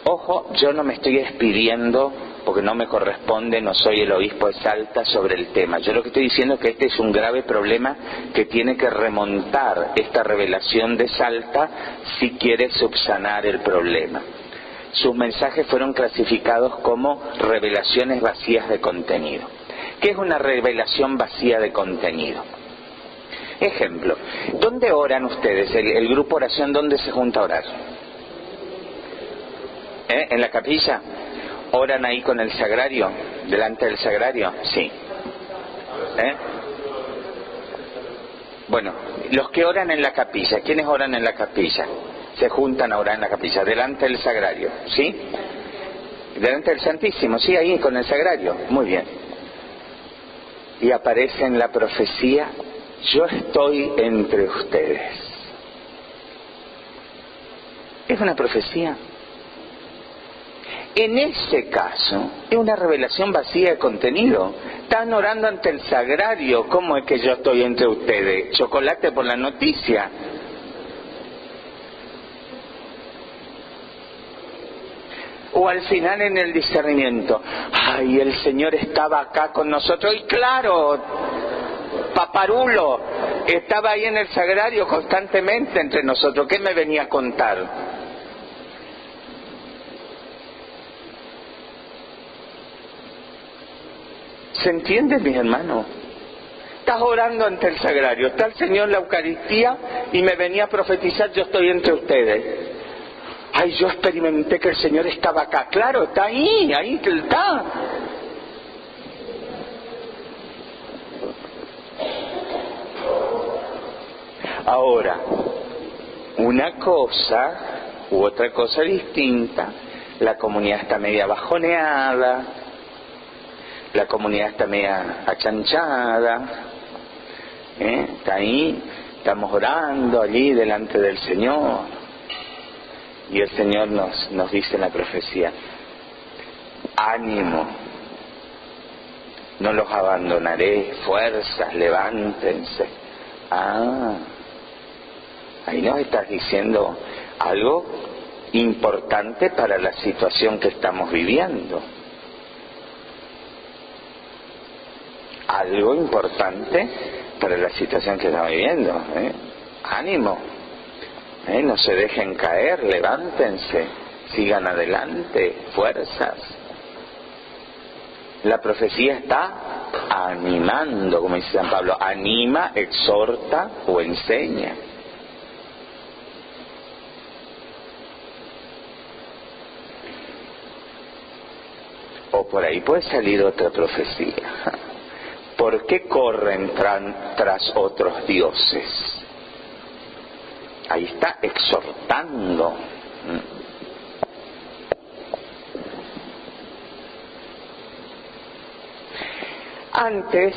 Ojo, yo no me estoy expidiendo porque no me corresponde, no soy el obispo de Salta sobre el tema. Yo lo que estoy diciendo es que este es un grave problema que tiene que remontar esta revelación de Salta si quiere subsanar el problema. Sus mensajes fueron clasificados como revelaciones vacías de contenido. ¿Qué es una revelación vacía de contenido? Ejemplo, ¿dónde oran ustedes? El grupo oración, ¿dónde se junta a orar? ¿En la capilla? ¿Oran ahí con el sagrario? ¿Delante del sagrario? Sí. Bueno, los que oran en la capilla, ¿quiénes oran en la capilla? Se juntan a orar en la capilla, delante del sagrario, ¿sí? Delante del Santísimo, sí, ahí con el sagrario, muy bien. Y aparece en la profecía, yo estoy entre ustedes. ¿Es una profecía? En ese caso, es una revelación vacía de contenido. Están orando ante el sagrario. ¿Cómo es que yo estoy entre ustedes? ¿Chocolate por la noticia? O al final en el discernimiento. Ay, el Señor estaba acá con nosotros. Y claro, paparulo, estaba ahí en el sagrario constantemente entre nosotros. ¿Qué me venía a contar? ¿Se entiende, mis hermanos? Estás orando ante el sagrario, está el Señor en la Eucaristía y me venía a profetizar, yo estoy entre ustedes. Ay, yo experimenté que el Señor estaba acá. Claro, está ahí está. Ahora, una cosa u otra cosa distinta, la comunidad está media bajoneada, la comunidad está media achanchada, está ahí, estamos orando allí delante del Señor, y el Señor nos dice en la profecía, ánimo, no los abandonaré, fuerzas, levántense. Ahí nos estás diciendo algo importante para la situación que estamos viviendo. Algo importante para la situación que estamos viviendo. Ánimo, no se dejen caer, levántense, sigan adelante, fuerzas. La profecía está animando, como dice San Pablo, anima, exhorta o enseña. O por ahí puede salir otra profecía. ¿por qué corren tras otros dioses? Ahí está exhortando. Antes,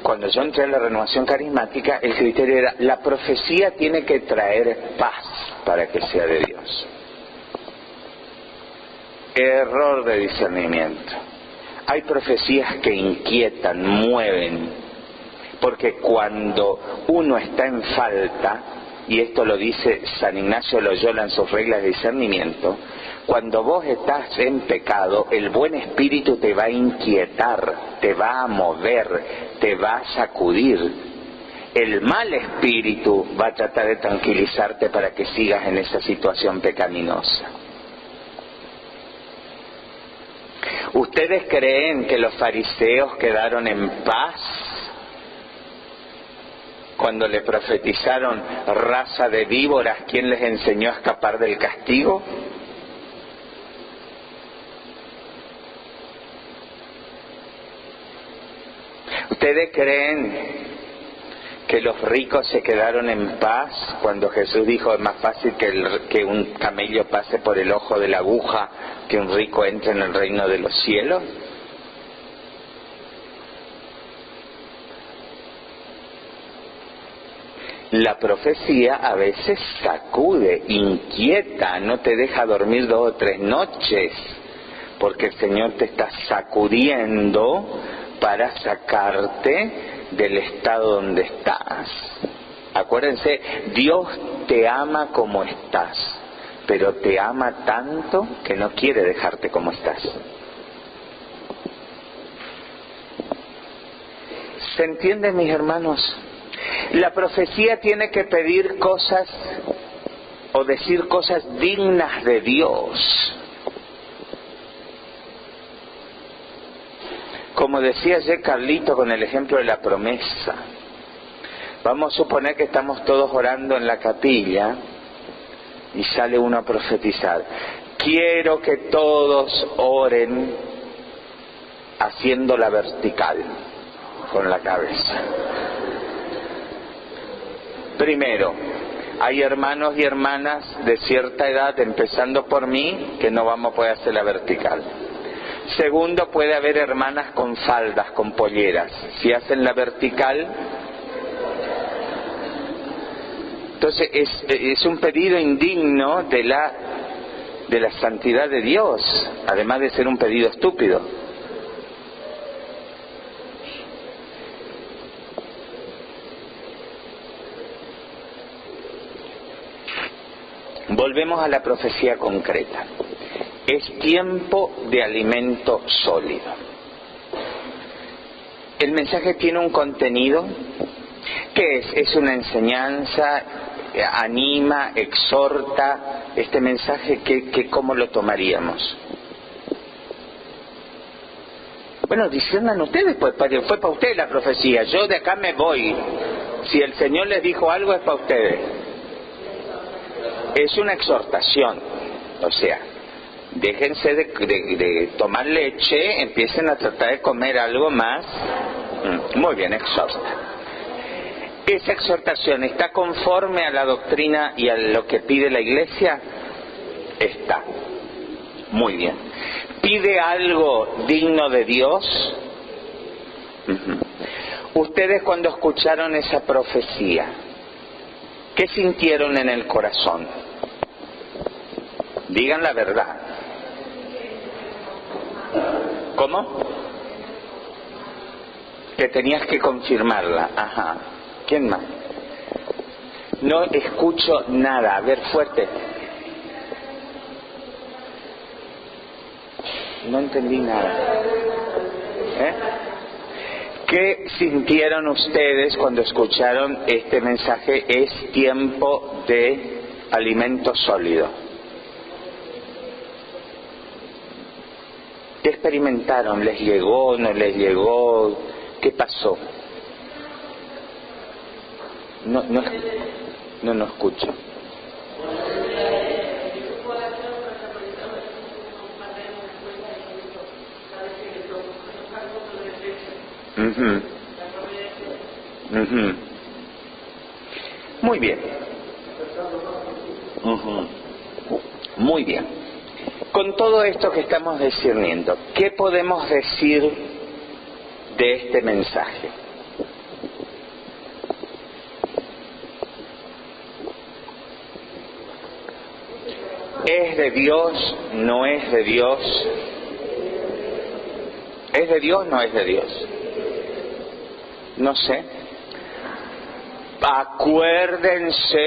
cuando yo entré a la renovación carismática, el criterio era: la profecía tiene que traer paz para que sea de Dios. Error de discernimiento. Hay profecías que inquietan, mueven, porque cuando uno está en falta, y esto lo dice San Ignacio de Loyola en sus reglas de discernimiento, cuando vos estás en pecado, el buen espíritu te va a inquietar, te va a mover, te va a sacudir. El mal espíritu va a tratar de tranquilizarte para que sigas en esa situación pecaminosa. ¿Ustedes creen que los fariseos quedaron en paz cuando le profetizaron raza de víboras? ¿Quién les enseñó a escapar del castigo? ¿Ustedes creen que los ricos se quedaron en paz cuando Jesús dijo: es más fácil que un camello pase por el ojo de la aguja que un rico entre en el reino de los cielos? La profecía a veces sacude, inquieta, no te deja dormir 2 o 3 noches, porque el Señor te está sacudiendo para sacarte del estado donde estás. Acuérdense, Dios te ama como estás, pero te ama tanto que no quiere dejarte como estás. ¿Se entiende, mis hermanos? La profecía tiene que pedir cosas o decir cosas dignas de Dios. Como decía ayer Carlito con el ejemplo de la promesa, vamos a suponer que estamos todos orando en la capilla y sale uno a profetizar: quiero que todos oren haciendo la vertical con la cabeza. Primero, hay hermanos y hermanas de cierta edad, empezando por mí, que no vamos a poder hacer la vertical. Segundo, puede haber hermanas con faldas, con polleras. Si hacen la vertical, entonces es un pedido indigno de la santidad de Dios, además de ser un pedido estúpido. Volvemos a la profecía concreta. Es tiempo de alimento sólido. El mensaje tiene un contenido. ¿Qué es? Es una enseñanza, anima, exhorta. Este mensaje, ¿cómo lo tomaríamos? Bueno, discernan ustedes, pues fue para ustedes la profecía. Yo de acá me voy. Si el Señor les dijo algo, es para ustedes. Es una exhortación, o sea, déjense de tomar leche, empiecen a tratar de comer algo más. Muy bien, exhorta. ¿Esa exhortación está conforme a la doctrina y a lo que pide la Iglesia? Está. Muy bien. ¿Pide algo digno de Dios? Ustedes, cuando escucharon esa profecía, ¿qué sintieron en el corazón? Digan la verdad. ¿Cómo? Que tenías que confirmarla. Ajá. ¿Quién más? No escucho nada. A ver, fuerte. No entendí nada. ¿Qué sintieron ustedes cuando escucharon este mensaje? Es tiempo de alimento sólido. ¿Qué experimentaron? ¿Les llegó? ¿No les llegó? ¿Qué pasó? No escucho. Ujú. Muy bien. Ujú. Muy bien. Con todo esto que estamos discerniendo, ¿qué podemos decir de este mensaje? ¿Es de Dios? ¿No es de Dios? ¿Es de Dios? ¿No es de Dios? No sé. Acuérdense,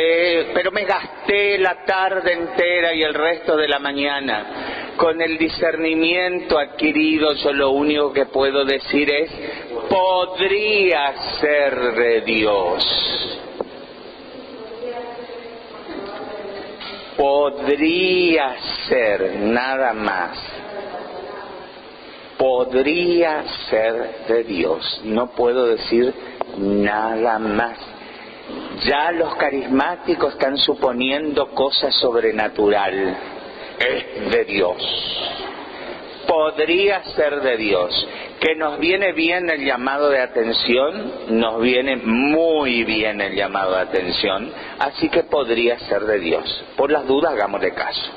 pero me gasté la tarde entera y el resto de la mañana. Con el discernimiento adquirido, yo lo único que puedo decir es, podría ser de Dios. Podría ser, nada más. Podría ser de Dios. No puedo decir nada más. Ya los carismáticos están suponiendo cosas sobrenatural. Es de Dios. Podría ser de Dios. Que nos viene bien el llamado de atención, nos viene muy bien el llamado de atención, así que podría ser de Dios. Por las dudas, hagámosle caso.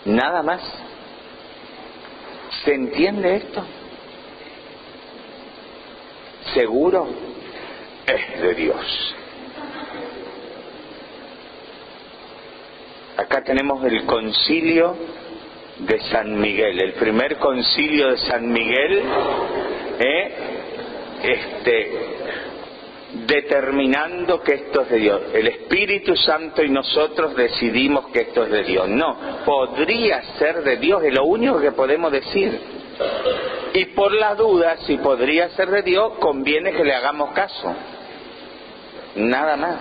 Nada más. ¿Se entiende esto? ¿Seguro? Es de Dios. Acá tenemos el concilio de San Miguel, el primer concilio de San Miguel, determinando que esto es de Dios. El Espíritu Santo y nosotros decidimos que esto es de Dios. No, podría ser de Dios, es lo único que podemos decir. Y por la duda, si podría ser de Dios, conviene que le hagamos caso. Nada más.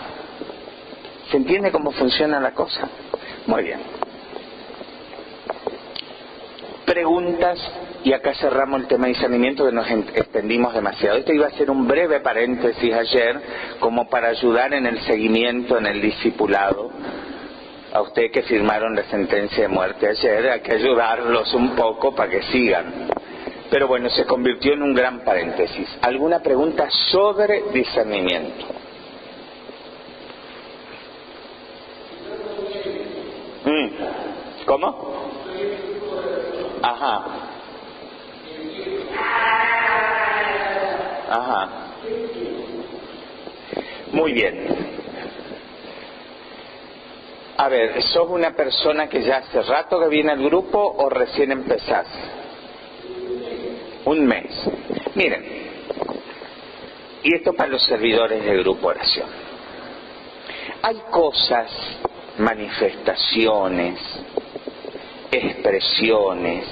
¿Se entiende cómo funciona la cosa? Muy bien. Preguntas, y acá cerramos el tema de discernimiento que nos extendimos demasiado. Esto iba a ser un breve paréntesis ayer, como para ayudar en el seguimiento, en el discipulado. A ustedes que firmaron la sentencia de muerte ayer, hay que ayudarlos un poco para que sigan. Pero bueno, se convirtió en un gran paréntesis. ¿Alguna pregunta sobre discernimiento? ¿Cómo? Ajá. Ajá. Muy bien. A ver, ¿sos una persona que ya hace rato que viene al grupo o recién empezás? Un mes. Miren, y esto para los servidores del grupo oración. Hay cosas, manifestaciones, expresiones,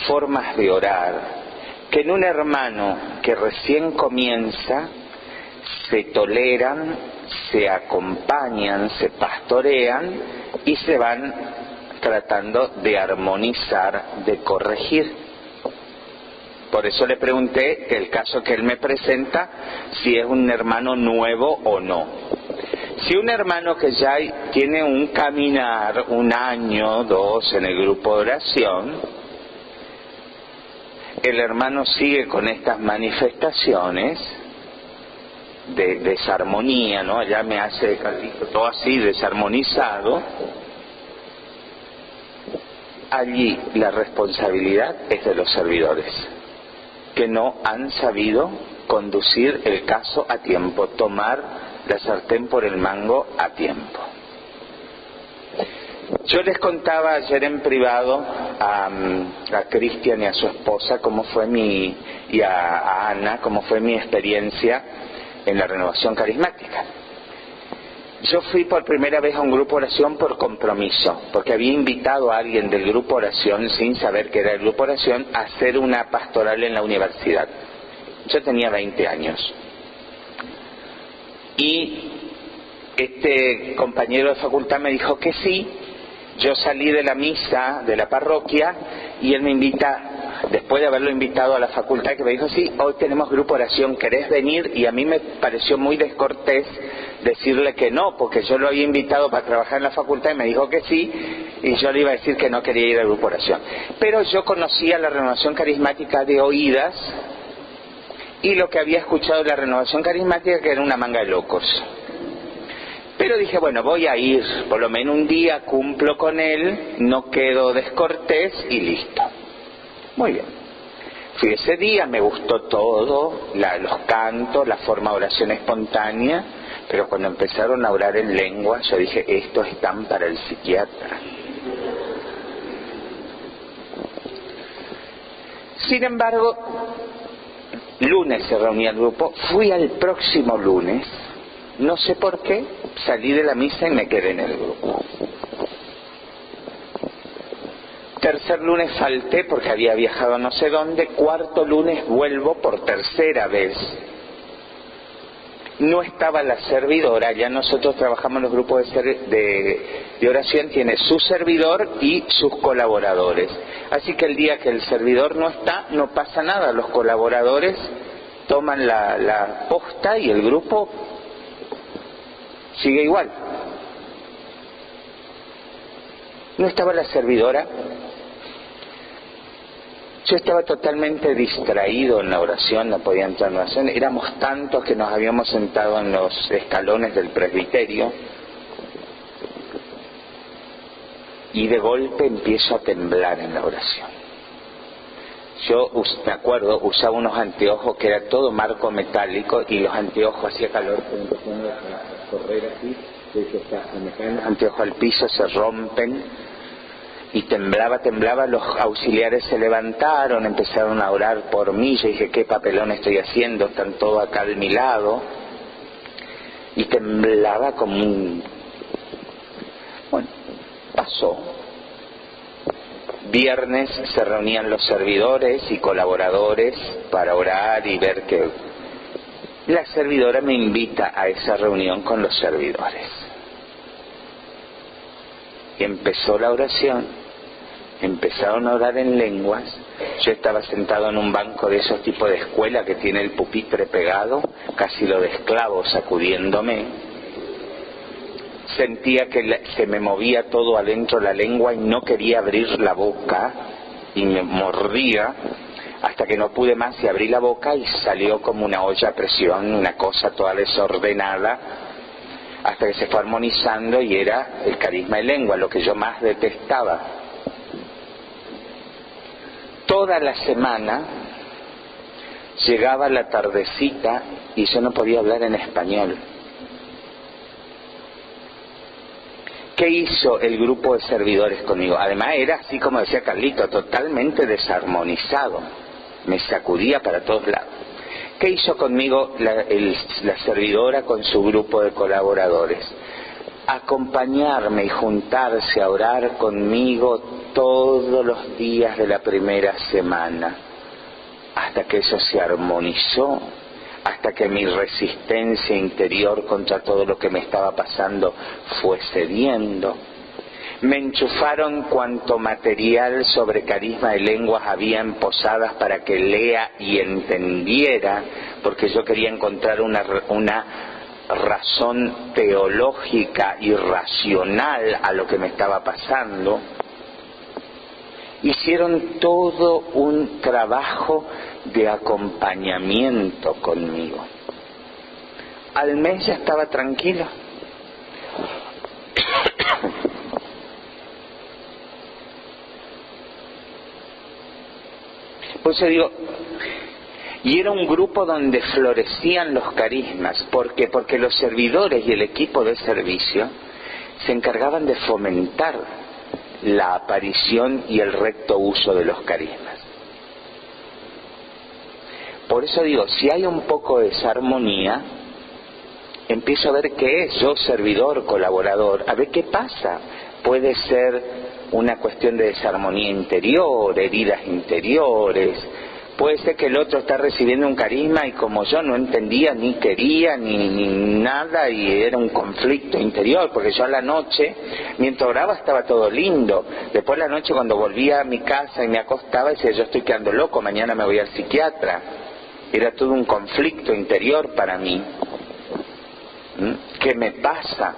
formas de orar, que en un hermano que recién comienza se toleran, se acompañan, se pastorean y se van tratando de armonizar, de corregir. Por eso le pregunté el caso que él me presenta, si es un hermano nuevo o no. Si un hermano que ya tiene un caminar, 1 año, 2 en el grupo de oración, el hermano sigue con estas manifestaciones de desarmonía, ¿no? Ya me hace todo así desarmonizado. Allí la responsabilidad es de los servidores, que no han sabido conducir el caso a tiempo, tomar la sartén por el mango a tiempo. Yo les contaba ayer en privado a Cristian y a su esposa y a Ana cómo fue mi experiencia en la renovación carismática. Yo fui por primera vez a un grupo oración por compromiso, porque había invitado a alguien del grupo oración, sin saber que era el grupo oración, a hacer una pastoral en la universidad. Yo tenía 20 años. Y este compañero de facultad me dijo que sí. Yo salí de la misa de la parroquia y él me invita, después de haberlo invitado a la facultad, que me dijo, sí, hoy tenemos grupo oración, ¿querés venir? Y a mí me pareció muy descortés decirle que no, porque yo lo había invitado para trabajar en la facultad y me dijo que sí, y yo le iba a decir que no quería ir al grupo oración. Pero yo conocía la renovación carismática de oídas y lo que había escuchado de la renovación carismática, que era una manga de locos. Pero dije, bueno, voy a ir, por lo menos un día cumplo con él, no quedo descortés y listo. Muy bien. Fui ese día, me gustó todo, los cantos, la forma de oración espontánea, pero cuando empezaron a orar en lengua, yo dije, estos están para el psiquiatra. Sin embargo, lunes se reunía el grupo, fui al próximo lunes, no sé por qué, salí de la misa y me quedé en el grupo. Tercer lunes falté porque había viajado a no sé dónde, cuarto lunes vuelvo por tercera vez. No estaba la servidora, ya nosotros trabajamos en los grupos de oración, tiene su servidor y sus colaboradores. Así que el día que el servidor no está, no pasa nada, los colaboradores toman la posta y el grupo sigue igual. No estaba la servidora. Yo estaba totalmente distraído en la oración, no podía entrar en la oración. Éramos tantos que nos habíamos sentado en los escalones del presbiterio. Y de golpe empiezo a temblar en la oración. Yo me acuerdo, usaba unos anteojos que era todo marco metálico y los anteojos hacía calor, pero empezaron a correr así, se me caen los anteojos al piso, se rompen. Y temblaba, los auxiliares se levantaron, empezaron a orar por mí, yo dije, ¿qué papelón estoy haciendo? Están todos acá de mi lado. Y temblaba como un... Bueno, pasó. Viernes se reunían los servidores y colaboradores para orar y ver que... La servidora me invita a esa reunión con los servidores. Y empezó la oración. Empezaron a orar en lenguas. Yo estaba sentado en un banco de esos tipos de escuela que tiene el pupitre pegado, casi lo de esclavo, sacudiéndome. Sentía que se me movía todo adentro la lengua y no quería abrir la boca y me mordía hasta que no pude más y abrí la boca y salió como una olla a presión, una cosa toda desordenada, hasta que se fue armonizando y era el carisma de lengua, lo que yo más detestaba. Toda la semana llegaba la tardecita y yo no podía hablar en español. ¿Qué hizo el grupo de servidores conmigo? Además era así como decía Carlito, totalmente desarmonizado. Me sacudía para todos lados. ¿Qué hizo conmigo la servidora con su grupo de colaboradores? Acompañarme y juntarse a orar conmigo todos los días de la primera semana, hasta que eso se armonizó, hasta que mi resistencia interior contra todo lo que me estaba pasando fue cediendo. Me enchufaron cuanto material sobre carisma de lenguas había en Posadas para que lea y entendiera, porque yo quería encontrar una razón teológica y racional a lo que me estaba pasando. Hicieron todo un trabajo de acompañamiento conmigo. Al mes ya estaba tranquilo. Por eso digo, y era un grupo donde florecían los carismas. ¿Por qué? Porque los servidores y el equipo de servicio se encargaban de fomentar la aparición y el recto uso de los carismas. Por eso digo, si hay un poco de desarmonía, empiezo a ver qué es, yo servidor, colaborador, a ver qué pasa. Puede ser una cuestión de desarmonía interior, heridas interiores. Puede ser que el otro está recibiendo un carisma y como yo no entendía, ni quería, ni nada, y era un conflicto interior, porque yo a la noche, mientras oraba estaba todo lindo. Después a la noche cuando volvía a mi casa y me acostaba, decía, yo estoy quedando loco, mañana me voy al psiquiatra. Era todo un conflicto interior para mí. ¿Qué me pasa?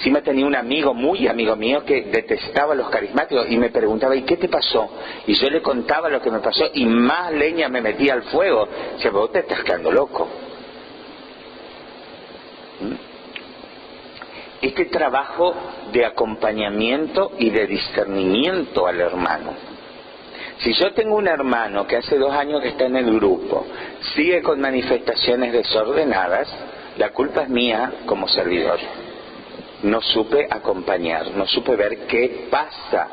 Encima tenía un amigo, muy amigo mío, que detestaba a los carismáticos y me preguntaba, ¿y qué te pasó? Y yo le contaba lo que me pasó y más leña me metía al fuego. Dice, vos te estás quedando loco. Este trabajo de acompañamiento y de discernimiento al hermano. Si yo tengo un hermano que hace 2 años que está en el grupo, sigue con manifestaciones desordenadas, la culpa es mía como servidor. No supe acompañar, no supe ver qué pasa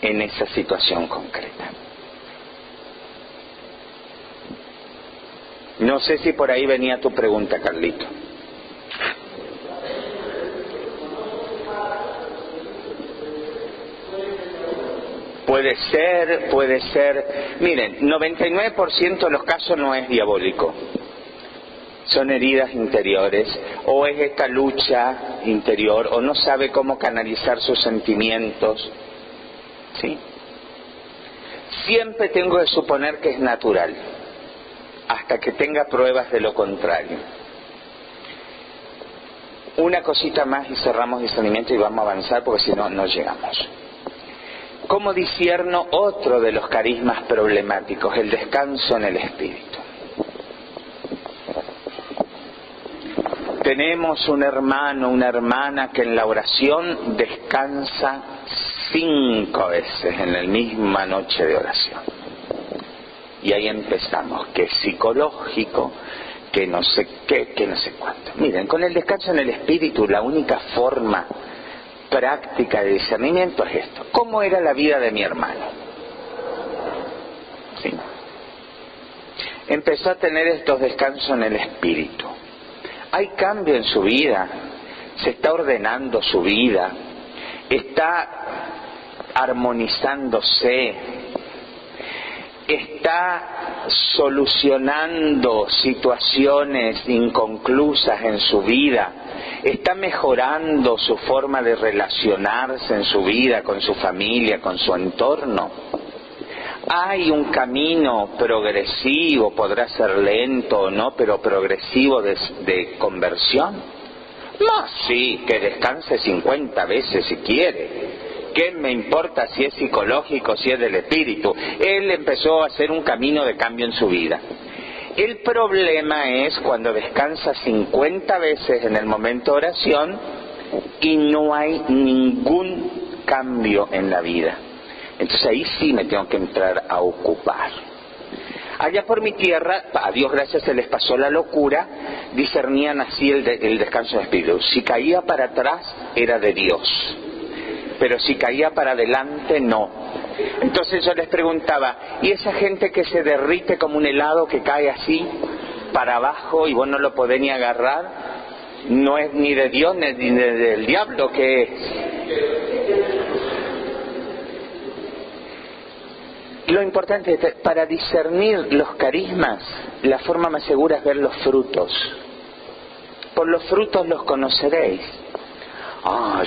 en esa situación concreta. No sé si por ahí venía tu pregunta, Carlito. Puede ser. Miren, 99% de los casos no es diabólico. Son heridas interiores, o es esta lucha interior, o no sabe cómo canalizar sus sentimientos. ¿Sí? Siempre tengo que suponer que es natural, hasta que tenga pruebas de lo contrario. Una cosita más y cerramos discernimiento y vamos a avanzar, porque si no, no llegamos. ¿Cómo discierno otro de los carismas problemáticos? El descanso en el espíritu. Tenemos un hermano, una hermana que en la oración descansa 5 veces en la misma noche de oración. Y ahí empezamos, que es psicológico, que no sé qué, que no sé cuánto. Miren, con el descanso en el espíritu, la única forma práctica de discernimiento es esto. ¿Cómo era la vida de mi hermano? ¿Sí? Empezó a tener estos descansos en el espíritu. Hay cambio en su vida, se está ordenando su vida, está armonizándose, está solucionando situaciones inconclusas en su vida, está mejorando su forma de relacionarse en su vida, con su familia, con su entorno. Hay un camino progresivo, podrá ser lento o no, pero progresivo de conversión. No, sí, que descanse 50 veces si quiere. ¿Qué me importa si es psicológico, si es del espíritu? Él empezó a hacer un camino de cambio en su vida. El problema es cuando descansa 50 veces en el momento de oración y no hay ningún cambio en la vida. Entonces ahí sí me tengo que entrar a ocupar. Allá por mi tierra, a Dios gracias, se les pasó la locura, discernían así el descanso del espíritu. Si caía para atrás, era de Dios, pero si caía para adelante, no. Entonces yo les preguntaba, ¿y esa gente que se derrite como un helado, que cae así para abajo y vos no lo podés ni agarrar? ¿No es ni de Dios ni del diablo? ¿Qué es? Lo importante es, para discernir los carismas, la forma más segura es ver los frutos. Por los frutos los conoceréis.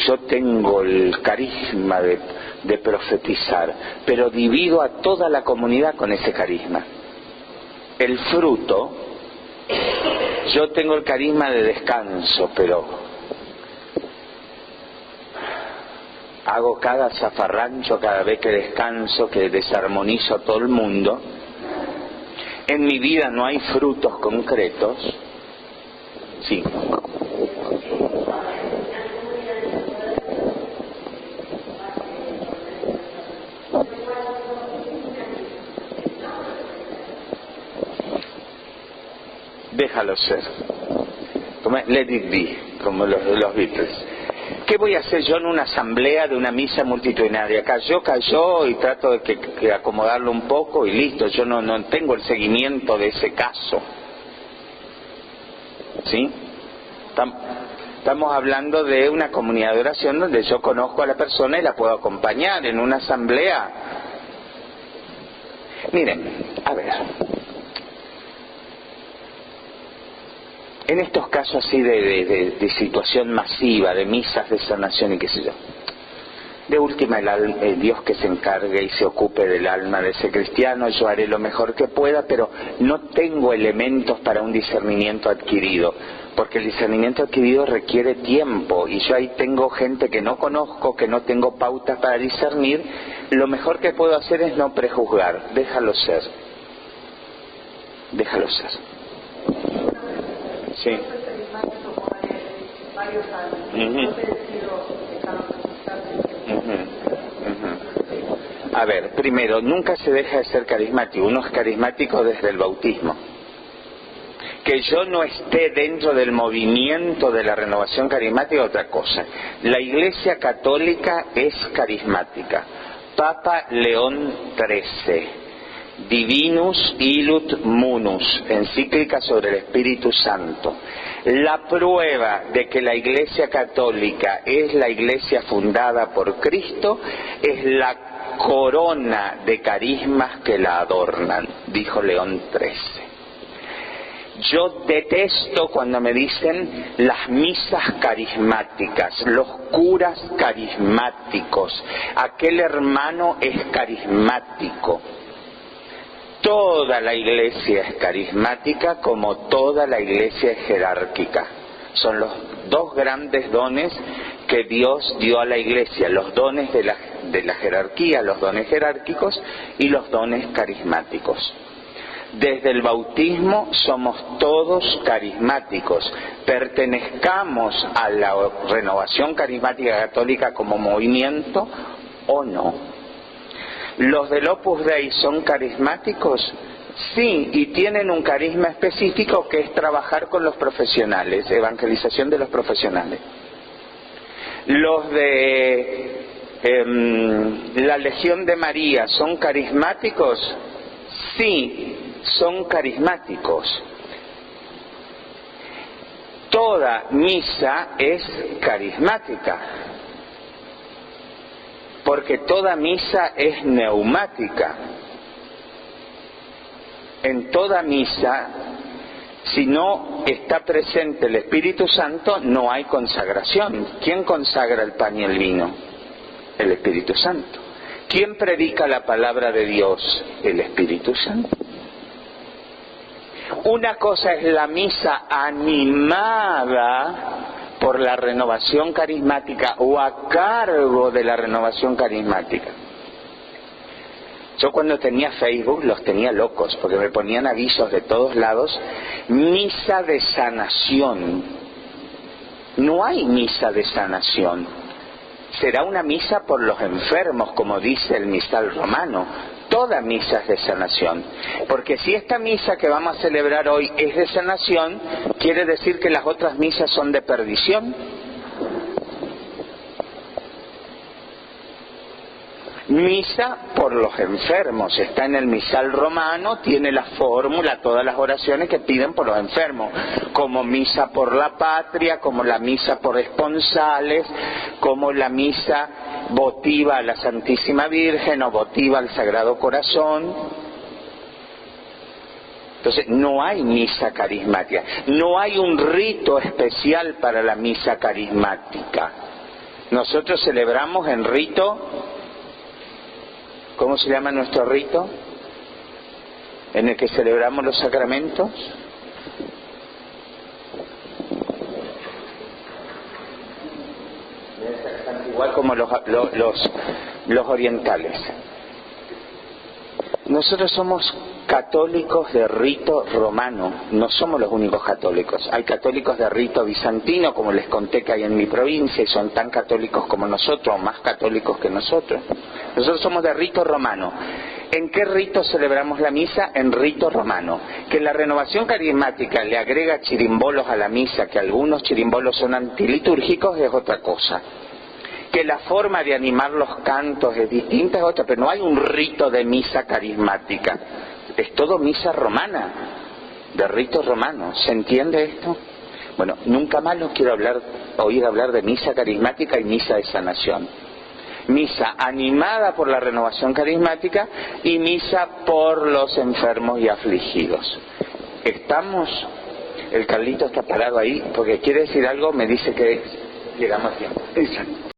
Yo tengo el carisma de profetizar, pero divido a toda la comunidad con ese carisma. El fruto, yo tengo el carisma de descanso, pero hago cada zafarrancho cada vez que descanso, que desarmonizo a todo el mundo. En mi vida no hay frutos concretos. Sí. Déjalo ser. Let it be, como los Beatles. ¿Qué voy a hacer yo en una asamblea de una misa multitudinaria? Cayó y trato de que acomodarlo un poco y listo. Yo no tengo el seguimiento de ese caso. ¿Sí? Estamos hablando de una comunidad de oración donde yo conozco a la persona y la puedo acompañar. En una asamblea, miren, a ver, en estos casos así de situación masiva, de misas de sanación y qué sé yo, De última, el Dios que se encargue y se ocupe del alma de ese cristiano, yo haré lo mejor que pueda, pero no tengo elementos para un discernimiento adquirido, porque el discernimiento adquirido requiere tiempo, y yo ahí tengo gente que no conozco, que no tengo pautas para discernir. Lo mejor que puedo hacer es no prejuzgar, déjalo ser. Déjalo ser. Sí. A ver, primero, nunca se deja de ser carismático. Uno es carismático desde el bautismo. Que yo no esté dentro del movimiento de la renovación carismática es otra cosa. La Iglesia Católica es carismática. Papa León XIII, Divinus Ilut Munus, encíclica sobre el Espíritu Santo. La prueba de que la Iglesia Católica es la Iglesia fundada por Cristo es la corona de carismas que la adornan, dijo León XIII. Yo detesto cuando me dicen las misas carismáticas, los curas carismáticos, aquel hermano es carismático. Toda la iglesia es carismática como toda la iglesia es jerárquica. Son los dos grandes dones que Dios dio a la iglesia, los dones de la jerarquía, los dones jerárquicos y los dones carismáticos. Desde el bautismo somos todos carismáticos, pertenezcamos a la renovación carismática católica como movimiento o no. ¿Los del Opus Dei son carismáticos? Sí, y tienen un carisma específico que es trabajar con los profesionales, evangelización de los profesionales. ¿Los de la Legión de María son carismáticos? Sí, son carismáticos. Toda misa es carismática, porque toda misa es neumática. En toda misa, si no está presente el Espíritu Santo, no hay consagración. ¿Quién consagra el pan y el vino? El Espíritu Santo. ¿Quién predica la palabra de Dios? El Espíritu Santo. Una cosa es la misa animada por la renovación carismática o a cargo de la renovación carismática. Yo cuando tenía Facebook los tenía locos porque me ponían avisos de todos lados, misa de sanación. No hay misa de sanación. Será una misa por los enfermos, como dice el misal romano. Toda misa es de sanación. Porque si esta misa que vamos a celebrar hoy es de sanación, ¿quiere decir que las otras misas son de perdición? Misa por los enfermos, está en el misal romano, tiene la fórmula, todas las oraciones que piden por los enfermos, como misa por la patria, como la misa por esponsales, como la misa votiva a la Santísima Virgen o votiva al Sagrado Corazón. Entonces no hay misa carismática, no hay un rito especial para la misa carismática. Nosotros celebramos en rito. ¿Cómo se llama nuestro rito? En el que celebramos los sacramentos. Igual como los orientales. Nosotros somos católicos de rito romano, no somos los únicos católicos. Hay católicos de rito bizantino, como les conté que hay en mi provincia, y son tan católicos como nosotros, o más católicos que nosotros. Nosotros somos de rito romano. ¿En qué rito celebramos la misa? En rito romano. Que la renovación carismática le agrega chirimbolos a la misa, que algunos chirimbolos son antilitúrgicos, es otra cosa. Que la forma de animar los cantos es distinta, es otra, pero no hay un rito de misa carismática. Es todo misa romana, de rito romano. ¿Se entiende esto? Bueno, nunca más los quiero oír hablar de misa carismática y misa de sanación. Misa animada por la renovación carismática y misa por los enfermos y afligidos. ¿Estamos? El Carlito está parado ahí porque quiere decir algo, me dice que llegamos a tiempo. Exacto.